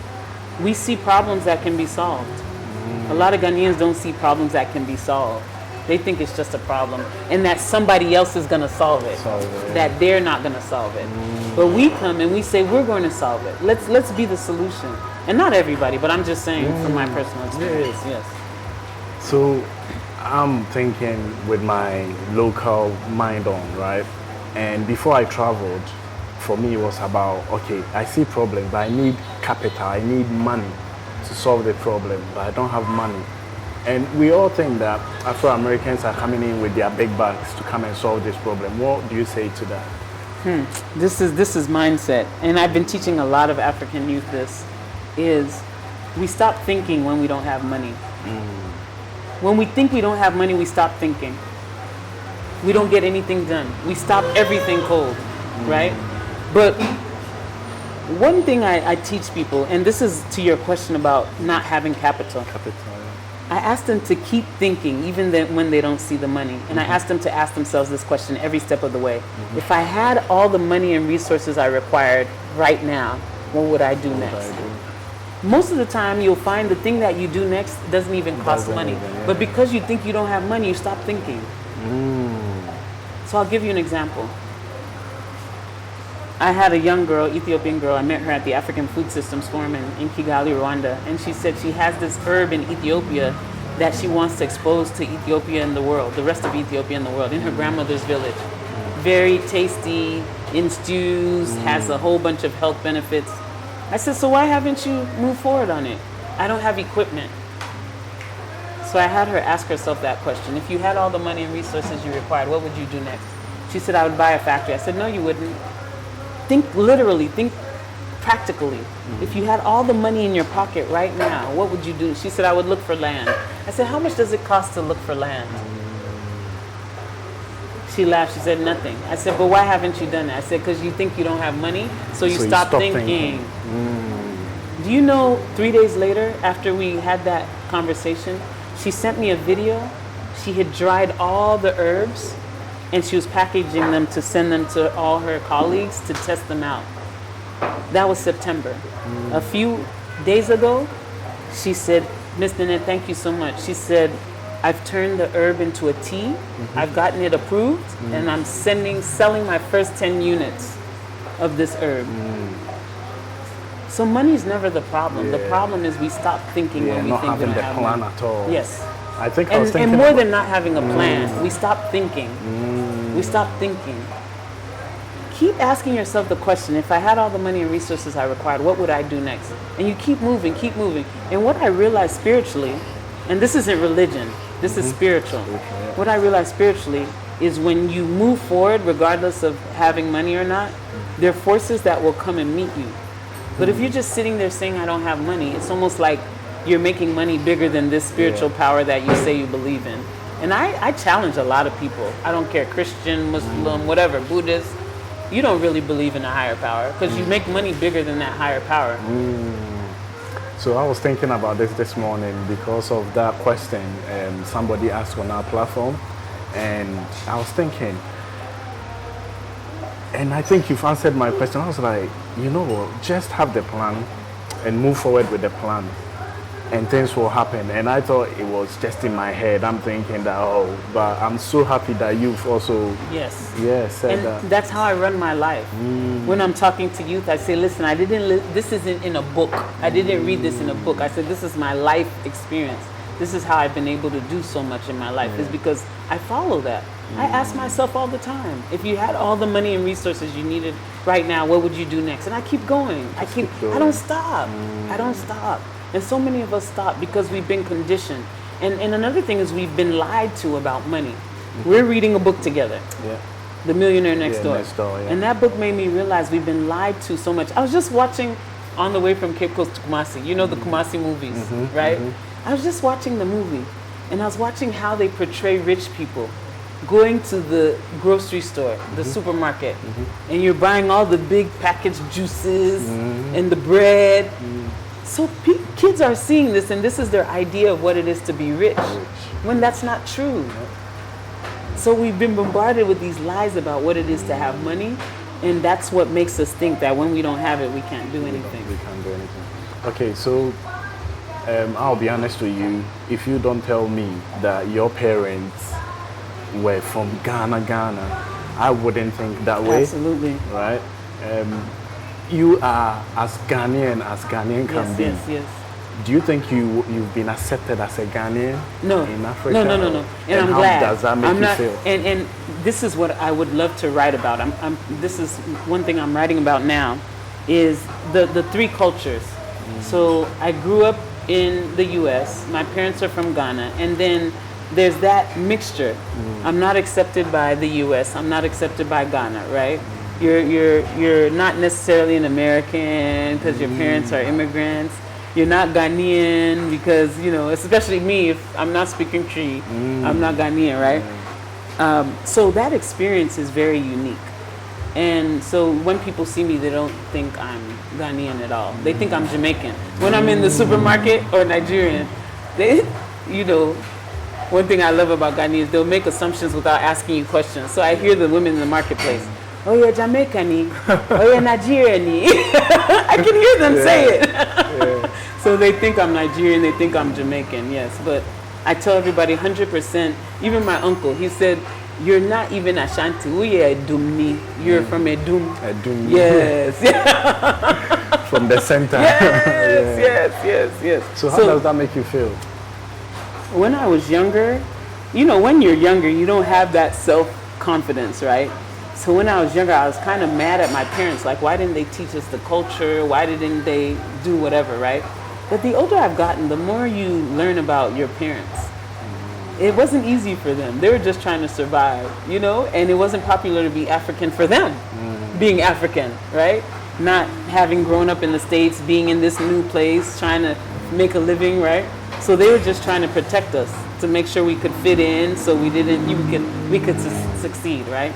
problems that can be solved. A lot of Ghanaians don't see problems that can be solved. They think it's just a problem and that somebody else is going to solve it, that they're not going to solve it. But we come and we say, we're going to solve it. Let's be the solution. And not everybody, but I'm just saying from my personal experience, yes. So I'm thinking with my local mind on, right? And before I traveled, for me it was about, okay, I see problem, but I need capital, I need money to solve the problem, but I don't have money. And we all think that Afro-Americans are coming in with their big bags to come and solve this problem. What do you say to that? This is mindset. And I've been teaching a lot of African youth this, is we stop thinking when we don't have money. When we think we don't have money, we stop thinking. We don't get anything done. We stop everything cold, right? But one thing I teach people, and this is to your question about not having capital. I ask them to keep thinking even when they don't see the money. And I ask them to ask themselves this question every step of the way. If I had all the money and resources I required right now, what would I do next? Most of the time, you'll find the thing that you do next doesn't even cost money. But because you think you don't have money, you stop thinking. So I'll give you an example. I had a young girl, Ethiopian girl, I met her at the African Food Systems Forum in Kigali, Rwanda, and she said she has this herb in Ethiopia that she wants to expose to Ethiopia and the world, the rest of Ethiopia and the world, in her grandmother's village. Very tasty, in stews, has a whole bunch of health benefits. I said, so why haven't you moved forward on it? I don't have equipment. So I had her ask herself that question. If you had all the money and resources you required, what would you do next? She said, I would buy a factory. I said, no, you wouldn't. Think literally, think practically. If you had all the money in your pocket right now, what would you do? She said, I would look for land. I said, how much does it cost to look for land? She laughed. She said, nothing. I said, but why haven't you done that? I said, because you think you don't have money, so you stop thinking. Do you know 3 days later, after we had that conversation, she sent me a video. She had dried all the herbs, and she was packaging them to send them to all her colleagues to test them out. That was September. A few days ago, she said, Miss Nannette, thank you so much. She said, I've turned the herb into a tea. I've gotten it approved, and I'm selling my first 10 units of this herb. So money is never the problem. The problem is we stop thinking when we not think we having don't the have plan money. at all. Yes. I think I was thinking and more than not having a plan, we stop thinking. We stop thinking. Keep asking yourself the question, if I had all the money and resources I required, what would I do next? And you keep moving, keep moving. And what I realized spiritually, and this isn't religion, this is spiritual. What I realized spiritually is when you move forward, regardless of having money or not, there are forces that will come and meet you. But if you're just sitting there saying, I don't have money, it's almost like you're making money bigger than this spiritual power that you say you believe in. And I challenge a lot of people. I don't care, Christian, Muslim, whatever, Buddhist. You don't really believe in a higher power because you make money bigger than that higher power. So I was thinking about this morning because of that question somebody asked on our platform. And I was thinking, and I think you've answered my question. I was like, you know what, just have the plan and move forward with the plan and things will happen. And I thought it was just in my head. I'm thinking that, but I'm so happy that you've also said that. That's how I run my life. When I'm talking to youth, I say, listen, this isn't in a book. I didn't read this in a book. I said, this is my life experience. This is how I've been able to do so much in my life, is because I follow that. I ask myself all the time, if you had all the money and resources you needed right now, what would you do next? And I keep going. I don't stop. I don't stop. And so many of us stop because we've been conditioned. And another thing is we've been lied to about money. We're reading a book together. The Millionaire Next Door. And that book made me realize we've been lied to so much. I was just watching On the Way from Cape Coast to Kumasi. You know the Kumasi movies, right? I was just watching the movie, and I was watching how they portray rich people going to the grocery store, the supermarket, and you're buying all the big packaged juices and the bread. So kids are seeing this, and this is their idea of what it is to be rich, when that's not true. So we've been bombarded with these lies about what it is to have money, and that's what makes us think that when we don't have it, we can't do anything. We can't do anything. Okay, so I'll be honest with you. If you don't tell me that your parents were from Ghana, I wouldn't think that way. Absolutely. Right? You are as Ghanaian can be. Yes. Do you think you've been accepted as a Ghanaian in Africa? No. And I'm how glad. Does that make you feel? And this is what I would love to write about. This is one thing I'm writing about now, is the three cultures. So I grew up in the U.S. My parents are from Ghana, and then there's that mixture. I'm not accepted by the U.S. I'm not accepted by Ghana, right? You're not necessarily an American because your parents are immigrants. You're not Ghanaian because, especially me, if I'm not speaking Cree, I'm not Ghanaian, right? So that experience is very unique. And so when people see me, they don't think I'm Ghanaian at all. They think I'm Jamaican. When I'm in the supermarket, or Nigerian, one thing I love about Ghanaians, they'll make assumptions without asking you questions. So I hear the women in the marketplace, oh, you're Jamaican, oh, you're Nigerian. I can hear them say it. So they think I'm Nigerian, they think I'm Jamaican, yes. But I tell everybody 100%, even my uncle, he said, you're not even Ashanti. We are Edumni. You're from Edum. Edum. Yes. From the center. Yes. So how does that make you feel? When I was younger, when you're younger, you don't have that self-confidence, right? So when I was younger, I was kind of mad at my parents. Like, why didn't they teach us the culture? Why didn't they do whatever, right? But the older I've gotten, the more you learn about your parents. It wasn't easy for them. They were just trying to survive, and it wasn't popular to be African for them, being African, right? Not having grown up in the States, being in this new place, trying to make a living, right? So they were just trying to protect us. to make sure we could fit in, so we could succeed, right?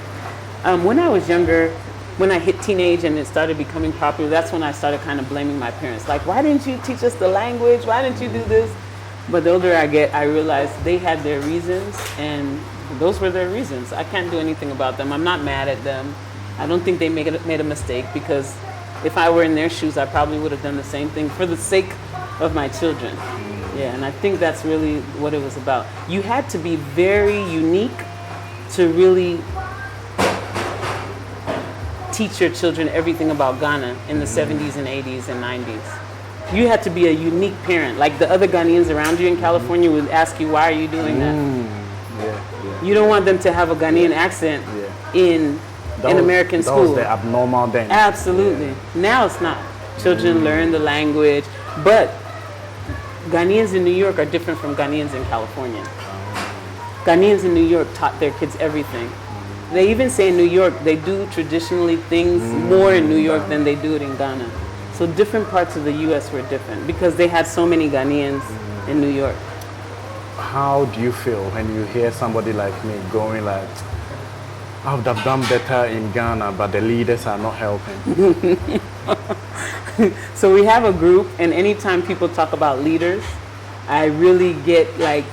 When I was younger, when I hit teenage and it started becoming popular, that's when I started kind of blaming my parents. Like, why didn't you teach us the language? Why didn't you do this? But the older I get, I realize they had their reasons, and those were their reasons. I can't do anything about them. I'm not mad at them. I don't think they made a mistake, because if I were in their shoes, I probably would have done the same thing for the sake of my children. Yeah, and I think that's really what it was about. You had to be very unique to really teach your children everything about Ghana in the 70s and 80s and 90s. You had to be a unique parent. Like the other Ghanaians around you in California would ask you, why are you doing that? Yeah. You don't want them to have a Ghanaian accent in American school. That was the abnormal then. Absolutely. Yeah. Now it's not. Children learn the language, but Ghanaians in New York are different from Ghanaians in California. Ghanaians in New York taught their kids everything. They even say in New York, they do traditionally things more in New York than they do it in Ghana. So different parts of the U.S. were different because they had so many Ghanaians in New York. How do you feel when you hear somebody like me going like, I would have done better in Ghana, but the leaders are not helping? So we have a group, and anytime people talk about leaders, I really get like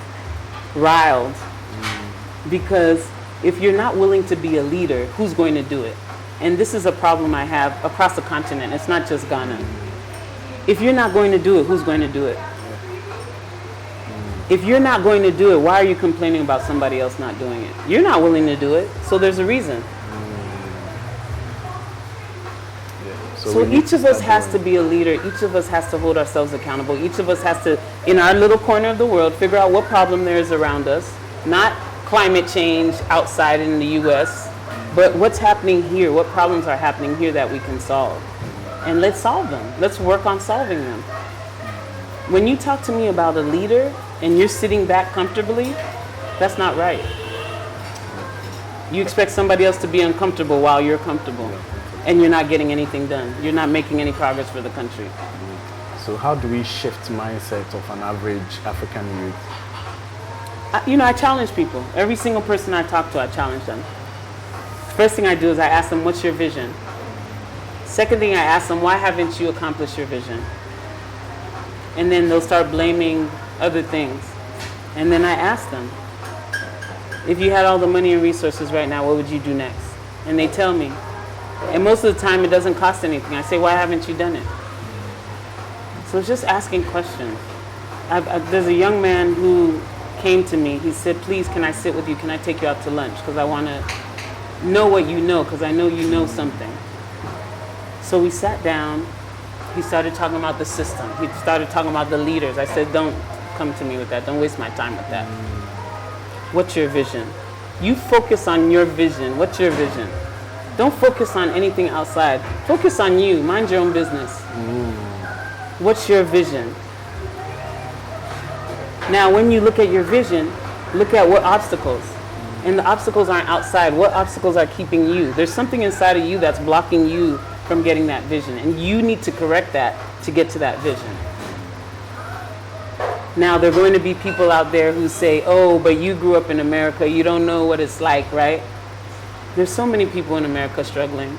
riled, because if you're not willing to be a leader, who's going to do it? And this is a problem I have across the continent. It's not just Ghana. If you're not going to do it, who's going to do it? If you're not going to do it, why are you complaining about somebody else not doing it? You're not willing to do it, so there's a reason. So each of us has to be a leader. Each of us has to hold ourselves accountable. Each of us has to, in our little corner of the world, figure out what problem there is around us. Not climate change outside in the U.S., but what's happening here, what problems are happening here that we can solve. And let's solve them. Let's work on solving them. When you talk to me about a leader and you're sitting back comfortably, that's not right. You expect somebody else to be uncomfortable while you're comfortable, and you're not getting anything done. You're not making any progress for the country. So how do we shift mindset of an average African youth? I challenge people. Every single person I talk to, I challenge them. First thing I do is I ask them, what's your vision? Second thing I ask them, why haven't you accomplished your vision? And then they'll start blaming other things. And then I ask them, if you had all the money and resources right now, what would you do next? And they tell me. And most of the time it doesn't cost anything. I say, why haven't you done it? So it's just asking questions. There's a young man who came to me. He said, please, can I sit with you? Can I take you out to lunch? Because I want to know what you know, because I know you know something. So we sat down. He started talking about the system. He started talking about the leaders. I said, don't come to me with that. Don't waste my time with that. What's your vision? You focus on your vision. What's your vision? Don't focus on anything outside. Focus on you. Mind your own business. What's your vision? Now, when you look at your vision, look at what obstacles. And the obstacles aren't outside. What obstacles are keeping you? There's something inside of you that's blocking you from getting that vision. And you need to correct that to get to that vision. Now, there are going to be people out there who say, oh, but you grew up in America. You don't know what it's like, right? There's so many people in America struggling.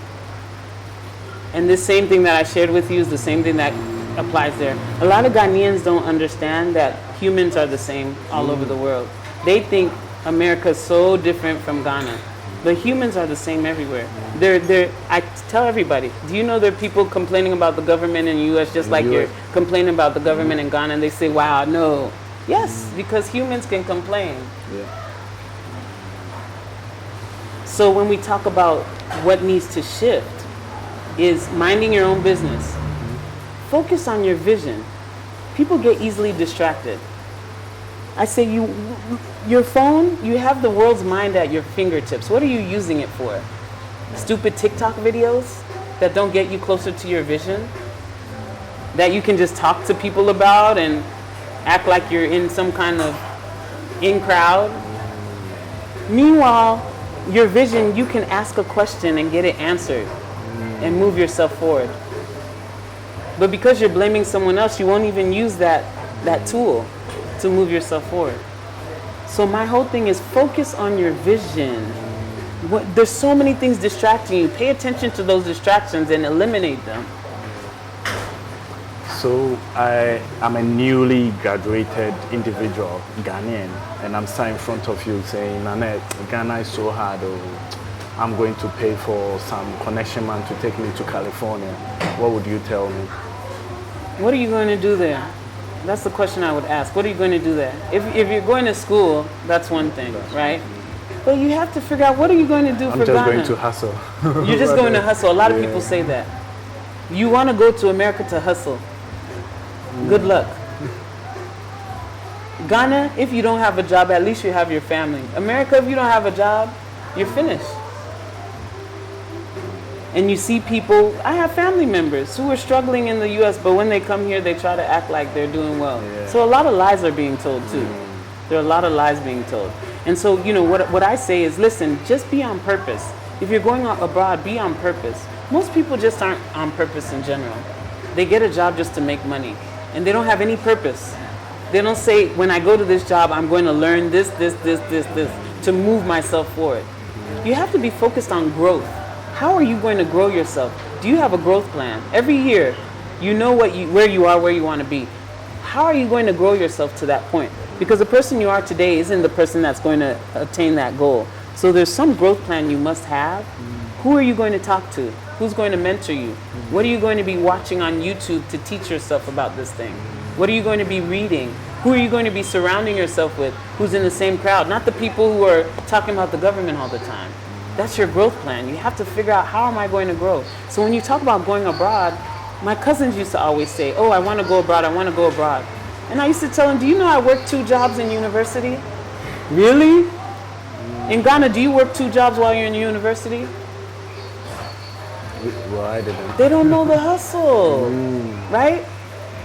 And this same thing that I shared with you is the same thing that applies there. A lot of Ghanaians don't understand that humans are the same all over the world. They think America is so different from Ghana. But humans are the same everywhere. I tell everybody, do you know there are people complaining about the government in the U.S. just like you're complaining about the government in Ghana, and they say, wow, no. Yes, because humans can complain. Yeah. So when we talk about what needs to shift is minding your own business. Focus on your vision. People get easily distracted. I say your phone, you have the world's mind at your fingertips. What are you using it for? Stupid TikTok videos that don't get you closer to your vision? That you can just talk to people about and act like you're in some kind of in-crowd? Meanwhile, your vision, you can ask a question and get it answered and move yourself forward. But because you're blaming someone else, you won't even use that tool to move yourself forward. So my whole thing is focus on your vision. There's so many things distracting you. Pay attention to those distractions and eliminate them. So I'm a newly graduated individual, Ghanaian, and I'm sitting in front of you saying, Nannette, Ghana is so hard. Oh, I'm going to pay for some connection man to take me to California. What would you tell me? What are you going to do there? That's the question I would ask. What are you going to do there? If you're going to school, that's one thing, right? But you have to figure out, what are you going to do for Ghana? I'm just going to hustle. You're just going to hustle. A lot of people say that. You want to go to America to hustle. Good luck. Ghana, if you don't have a job, at least you have your family. America, if you don't have a job, you're finished. And you see people, I have family members who are struggling in the U.S., but when they come here, they try to act like they're doing well. Yeah. So a lot of lies are being told too. There are a lot of lies being told. And so, you know, what I say is, listen, just be on purpose. If you're going abroad, be on purpose. Most people just aren't on purpose in general. They get a job just to make money. And they don't have any purpose. They don't say, when I go to this job, I'm going to learn this, to move myself forward. You have to be focused on growth. How are you going to grow yourself? Do you have a growth plan? Every year, you know where you are, where you want to be. How are you going to grow yourself to that point? Because the person you are today isn't the person that's going to attain that goal. So there's some growth plan you must have. Who are you going to talk to? Who's going to mentor you? What are you going to be watching on YouTube to teach yourself about this thing? What are you going to be reading? Who are you going to be surrounding yourself with who's in the same crowd? Not the people who are talking about the government all the time. That's your growth plan. You have to figure out, how am I going to grow? So when you talk about going abroad, my cousins used to always say, oh, I want to go abroad, I want to go abroad. And I used to tell them, do you know I worked 2 jobs in university? Really? In Ghana, do you work 2 jobs while you're in university? Well, I didn't. They don't know the hustle, right?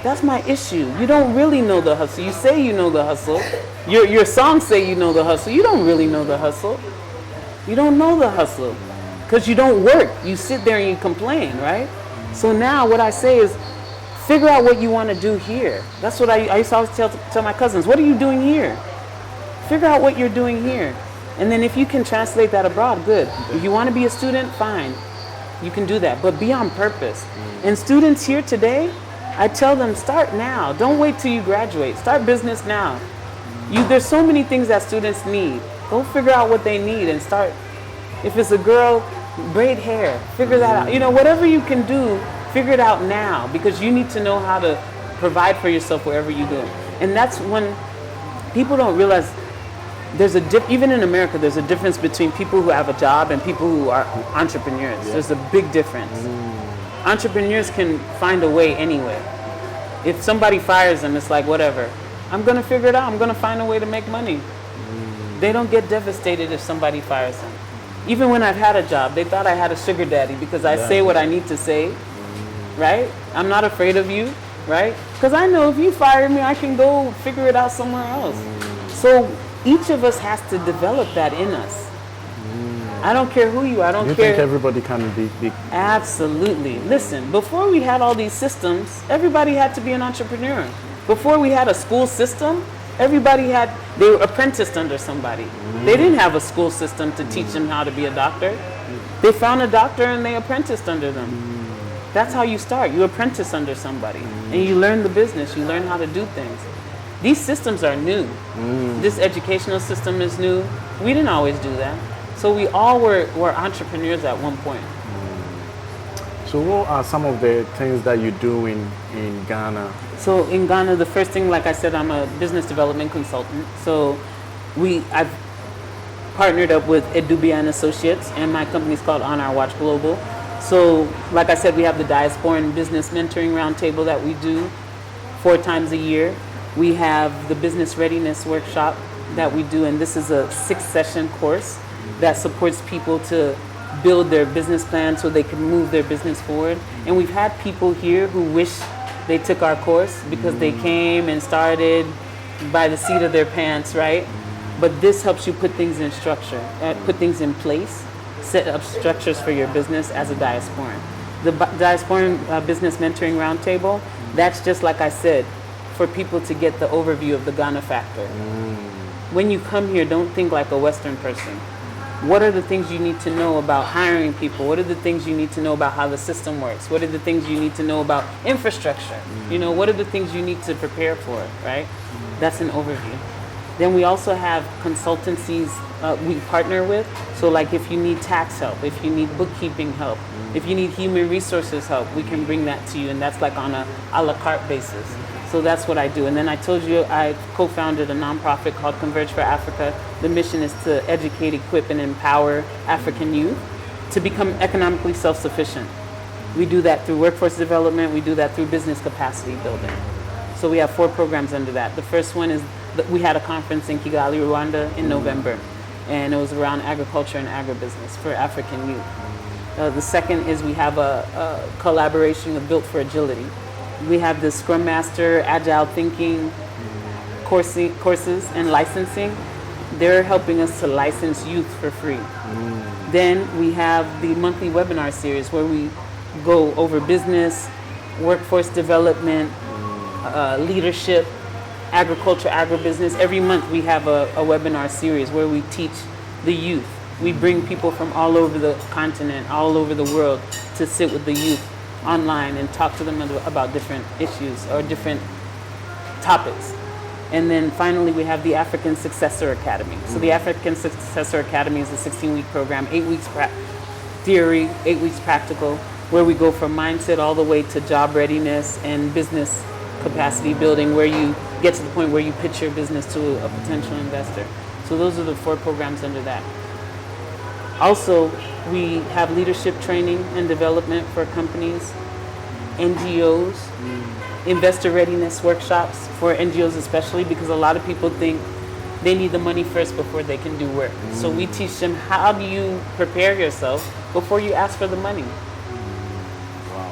That's my issue. You don't really know the hustle. You say you know the hustle. Your songs say you know the hustle. You don't really know the hustle. You don't know the hustle because you don't work. You sit there and you complain, right? So now what I say is, figure out what you want to do here. That's what I used to always tell my cousins. What are you doing here? Figure out what you're doing here. And then if you can translate that abroad, good. If you want to be a student, fine. You can do that, but be on purpose. And students here today, I tell them, start now. Don't wait till you graduate. Start business now. There's so many things that students need. Go figure out what they need and start. If it's a girl, braid hair. Figure that out. You know, whatever you can do, figure it out now, because you need to know how to provide for yourself wherever you go. And that's when people don't realize even in America, there's a difference between people who have a job and people who are entrepreneurs. Yeah. There's a big difference. Entrepreneurs can find a way anyway. If somebody fires them, it's like, whatever. I'm going to figure it out. I'm going to find a way to make money. They don't get devastated if somebody fires them. Even when I've had a job, they thought I had a sugar daddy because I say what I need to say, right? I'm not afraid of you, right? Because I know if you fire me, I can go figure it out somewhere else. So each of us has to develop that in us. I don't care who you are. I don't care. You think everybody can be? Absolutely. Listen, before we had all these systems, everybody had to be an entrepreneur. Before we had a school system, they were apprenticed under somebody. They didn't have a school system to teach them how to be a doctor. They found a doctor and they apprenticed under them. That's how you start. You apprentice under somebody and you learn the business. You learn how to do things. These systems are new. This educational system is new. We didn't always do that. So we all were entrepreneurs at one point. So what are some of the things that you do in Ghana? So in Ghana, the first thing, like I said, I'm a business development consultant. So I've partnered up with Edubia and Associates, and my company is called On Our Watch Global. So like I said, we have the Diasporan Business Mentoring Roundtable that we do 4 times a year. We have the Business Readiness Workshop that we do, and this is a 6-session course that supports people to build their business plan so they can move their business forward. And we've had people here who wish they took our course because they came and started by the seat of their pants, right? But this helps you put things in structure, put things in place, set up structures for your business as a diasporan. The Diasporan Business Mentoring Roundtable, that's just like I said, for people to get the overview of the Ghana factor. when you come here, don't think like a Western person. What are the things you need to know about hiring people? What are the things you need to know about how the system works? What are the things you need to know about infrastructure? You know, what are the things you need to prepare for, right? That's an overview. Then we also have consultancies we partner with. So like if you need tax help, if you need bookkeeping help, if you need human resources help, we can bring that to you. And that's like on a la carte basis. So that's what I do. And then I told you I co-founded a nonprofit called Converge for Africa. The mission is to educate, equip, and empower African youth to become economically self-sufficient. We do that through workforce development. We do that through business capacity building. So we have 4 programs under that. The first one is that we had a conference in Kigali, Rwanda in November, and it was around agriculture and agribusiness for African youth. The second is we have a collaboration with Built for Agility. We have the Scrum Master, Agile Thinking courses and licensing. They're helping us to license youth for free. Then we have the monthly webinar series where we go over business, workforce development, leadership, agriculture, agribusiness. Every month we have a webinar series where we teach the youth. We bring people from all over the continent, all over the world to sit with the youth online and talk to them about different issues or different topics. And then finally we have the African Successor Academy. So the African Successor Academy is a 16-week program, 8 weeks theory, 8 weeks practical, where we go from mindset all the way to job readiness and business capacity building, where you get to the point where you pitch your business to a potential investor. So those are the 4 programs under that. Also, we have leadership training and development for companies, NGOs, investor readiness workshops for NGOs especially, because a lot of people think they need the money first before they can do work. So we teach them, how do you prepare yourself before you ask for the money? Wow.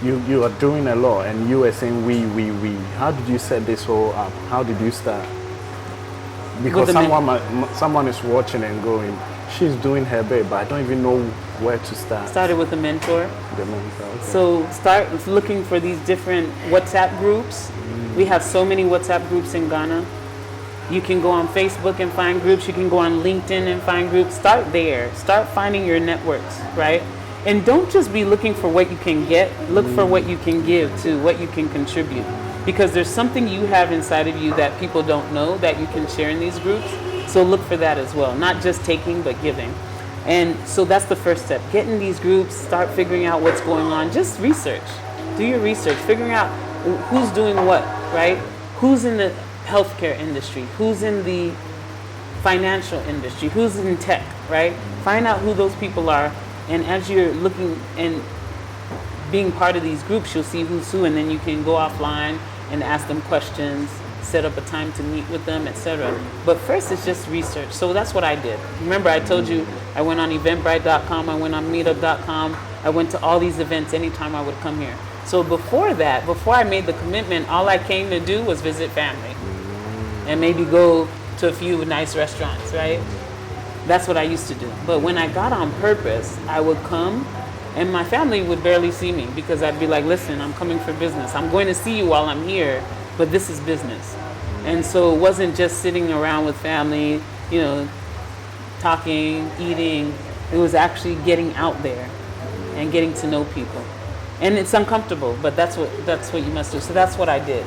You are doing a lot, and you were saying we. How did you set this all up? How did you start? Because someone is watching and going, she's doing her bit, but I don't even know where to start. Started with a mentor. The mentor, okay. So start looking for these different WhatsApp groups. We have so many WhatsApp groups in Ghana. You can go on Facebook and find groups. You can go on LinkedIn and find groups. Start there. Start finding your networks, right? And don't just be looking for what you can get. Look for what you can give to, what you can contribute. Because there's something you have inside of you that people don't know that you can share in these groups. So look for that as well. Not just taking, but giving. And so that's the first step. Get in these groups, start figuring out what's going on. Just research. Do your research. Figuring out who's doing what, right? Who's in the healthcare industry? Who's in the financial industry? Who's in tech, right? Find out who those people are. And as you're looking and being part of these groups, you'll see who's who, and then you can go offline and ask them questions, set up a time to meet with them, etc. But first, it's just research. So that's what I did. Remember, I told you I went on eventbrite.com, I went on meetup.com, I went to all these events anytime I would come here. So before that, before I made the commitment, all I came to do was visit family and maybe go to a few nice restaurants, right? That's what I used to do. But when I got on purpose, I would come and my family would barely see me because I'd be like, listen, I'm coming for business. I'm going to see you while I'm here, but this is business. And so it wasn't just sitting around with family, you know, talking, eating. It was actually getting out there and getting to know people. And it's uncomfortable, but that's what you must do. So that's what I did.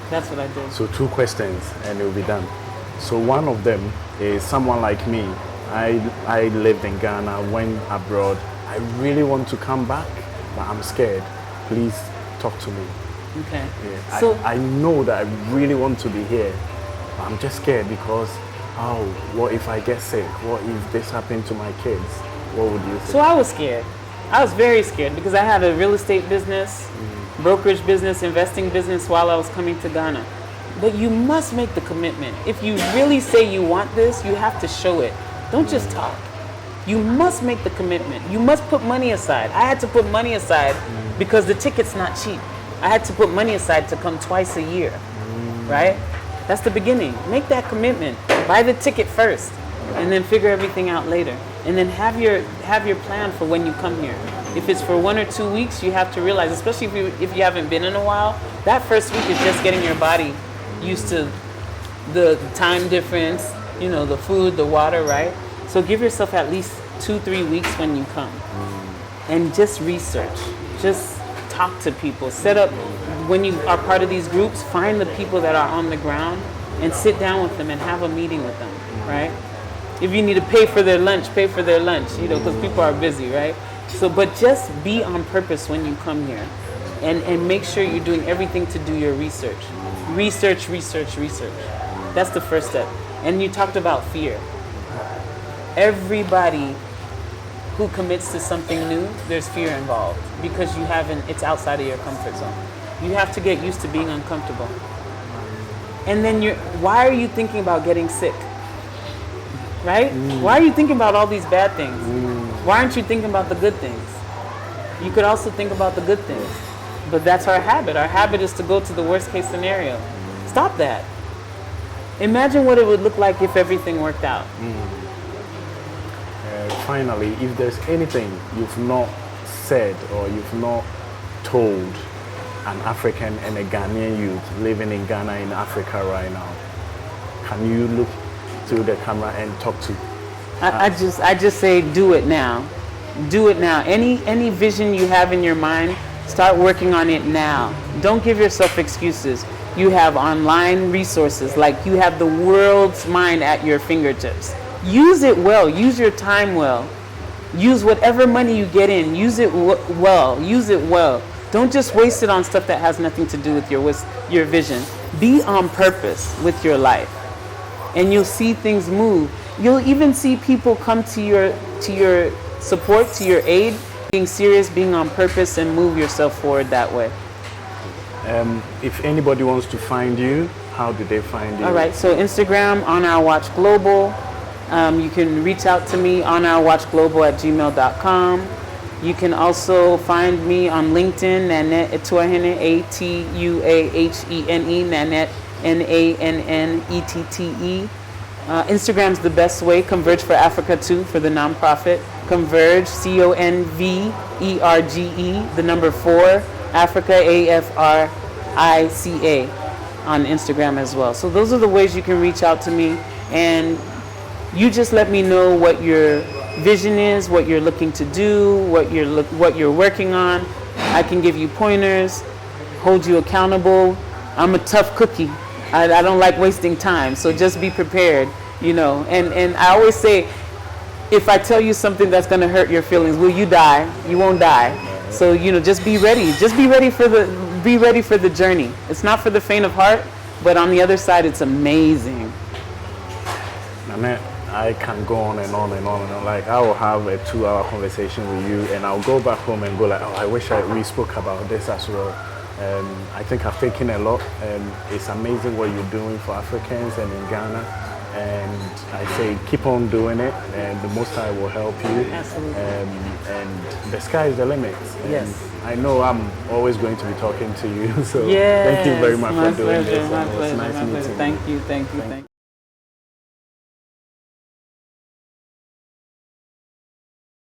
That's what I did. So 2 questions and it will be done. So one of them is someone like me. I lived in Ghana, went abroad. I really want to come back, but I'm scared. Please talk to me. Okay. Yeah. So I know that I really want to be here, but I'm just scared because, what if I get sick? What if this happened to my kids? What would you say? So I was scared. I was very scared because I had a real estate business, brokerage business, investing business while I was coming to Ghana. But you must make the commitment. If you really say you want this, you have to show it. Don't just talk. You must make the commitment. You must put money aside. I had to put money aside because the ticket's not cheap. I had to put money aside to come twice a year, right? That's the beginning. Make that commitment. Buy the ticket first and then figure everything out later. And then have your plan for when you come here. If it's for 1 or 2 weeks, you have to realize, especially if you haven't been in a while, that first week is just getting your body used to the time difference, you know, the food, the water, right? So give yourself at least 2-3 weeks when you come, and just research, just talk to people, set up, when you are part of these groups, find the people that are on the ground and sit down with them and have a meeting with them, right? If you need to pay for their lunch, you know, because people are busy, right? So, but just be on purpose when you come here, and make sure you're doing everything to do your research. Research. That's the first step. And you talked about fear. Everybody who commits to something new, there's fear involved, because you haven't, it's outside of your comfort zone. You have to get used to being uncomfortable. And then why are you thinking about getting sick? Right? Why are you thinking about all these bad things? Why aren't you thinking about the good things? You could also think about the good things. But that's our habit. Our habit is to go to the worst case scenario. Stop that. Imagine what it would look like if everything worked out. Finally, if there's anything you've not said or you've not told an African and a Ghanaian youth living in Ghana, in Africa right now, can you look to the camera and talk to? I just say, do it now. Do it now. Any vision you have in your mind, start working on it now. Don't give yourself excuses. You have online resources, like you have the world's mind at your fingertips. Use it well. Use your time well. Use whatever money you get in. Use it well. Use it well. Don't just waste it on stuff that has nothing to do with your vision. Be on purpose with your life, and you'll see things move. You'll even see people come to your support, to your aid, being serious, being on purpose, and move yourself forward that way. If anybody wants to find you, how do they find you? All right, so Instagram, On Our Watch Global. You can reach out to me, onourwatchglobal@gmail.com. You can also find me on LinkedIn, Nannette Atuahene, Atuahene, Nannette, Nannette. Instagram's the best way. Converge for Africa too, for the nonprofit. Converge, Converge, the number 4, Africa, Africa, on Instagram as well. So those are the ways you can reach out to me, and you just let me know what your vision is, what you're looking to do, what you're working on. I can give you pointers, hold you accountable. I'm a tough cookie. I don't like wasting time, so just be prepared, you know. And I always say, if I tell you something that's going to hurt your feelings, will you die? You won't die. So, you know, just be ready. Just be ready for the journey. It's not for the faint of heart, but on the other side, it's amazing. Nannette, I can go on and on and on and on. Like, I will have a 2-hour conversation with you, and I'll go back home and go like, oh, I wish we spoke about this as well. I think I've taken a lot. It's amazing what you're doing for Africans and in Ghana. And I say, keep on doing it, and the Most High will help you. Absolutely. And the sky is the limit. Yes. I know I'm always going to be talking to you, so yes, thank you very much for doing pleasure, this. My It was pleasure, nice my meeting pleasure. you. Thank you.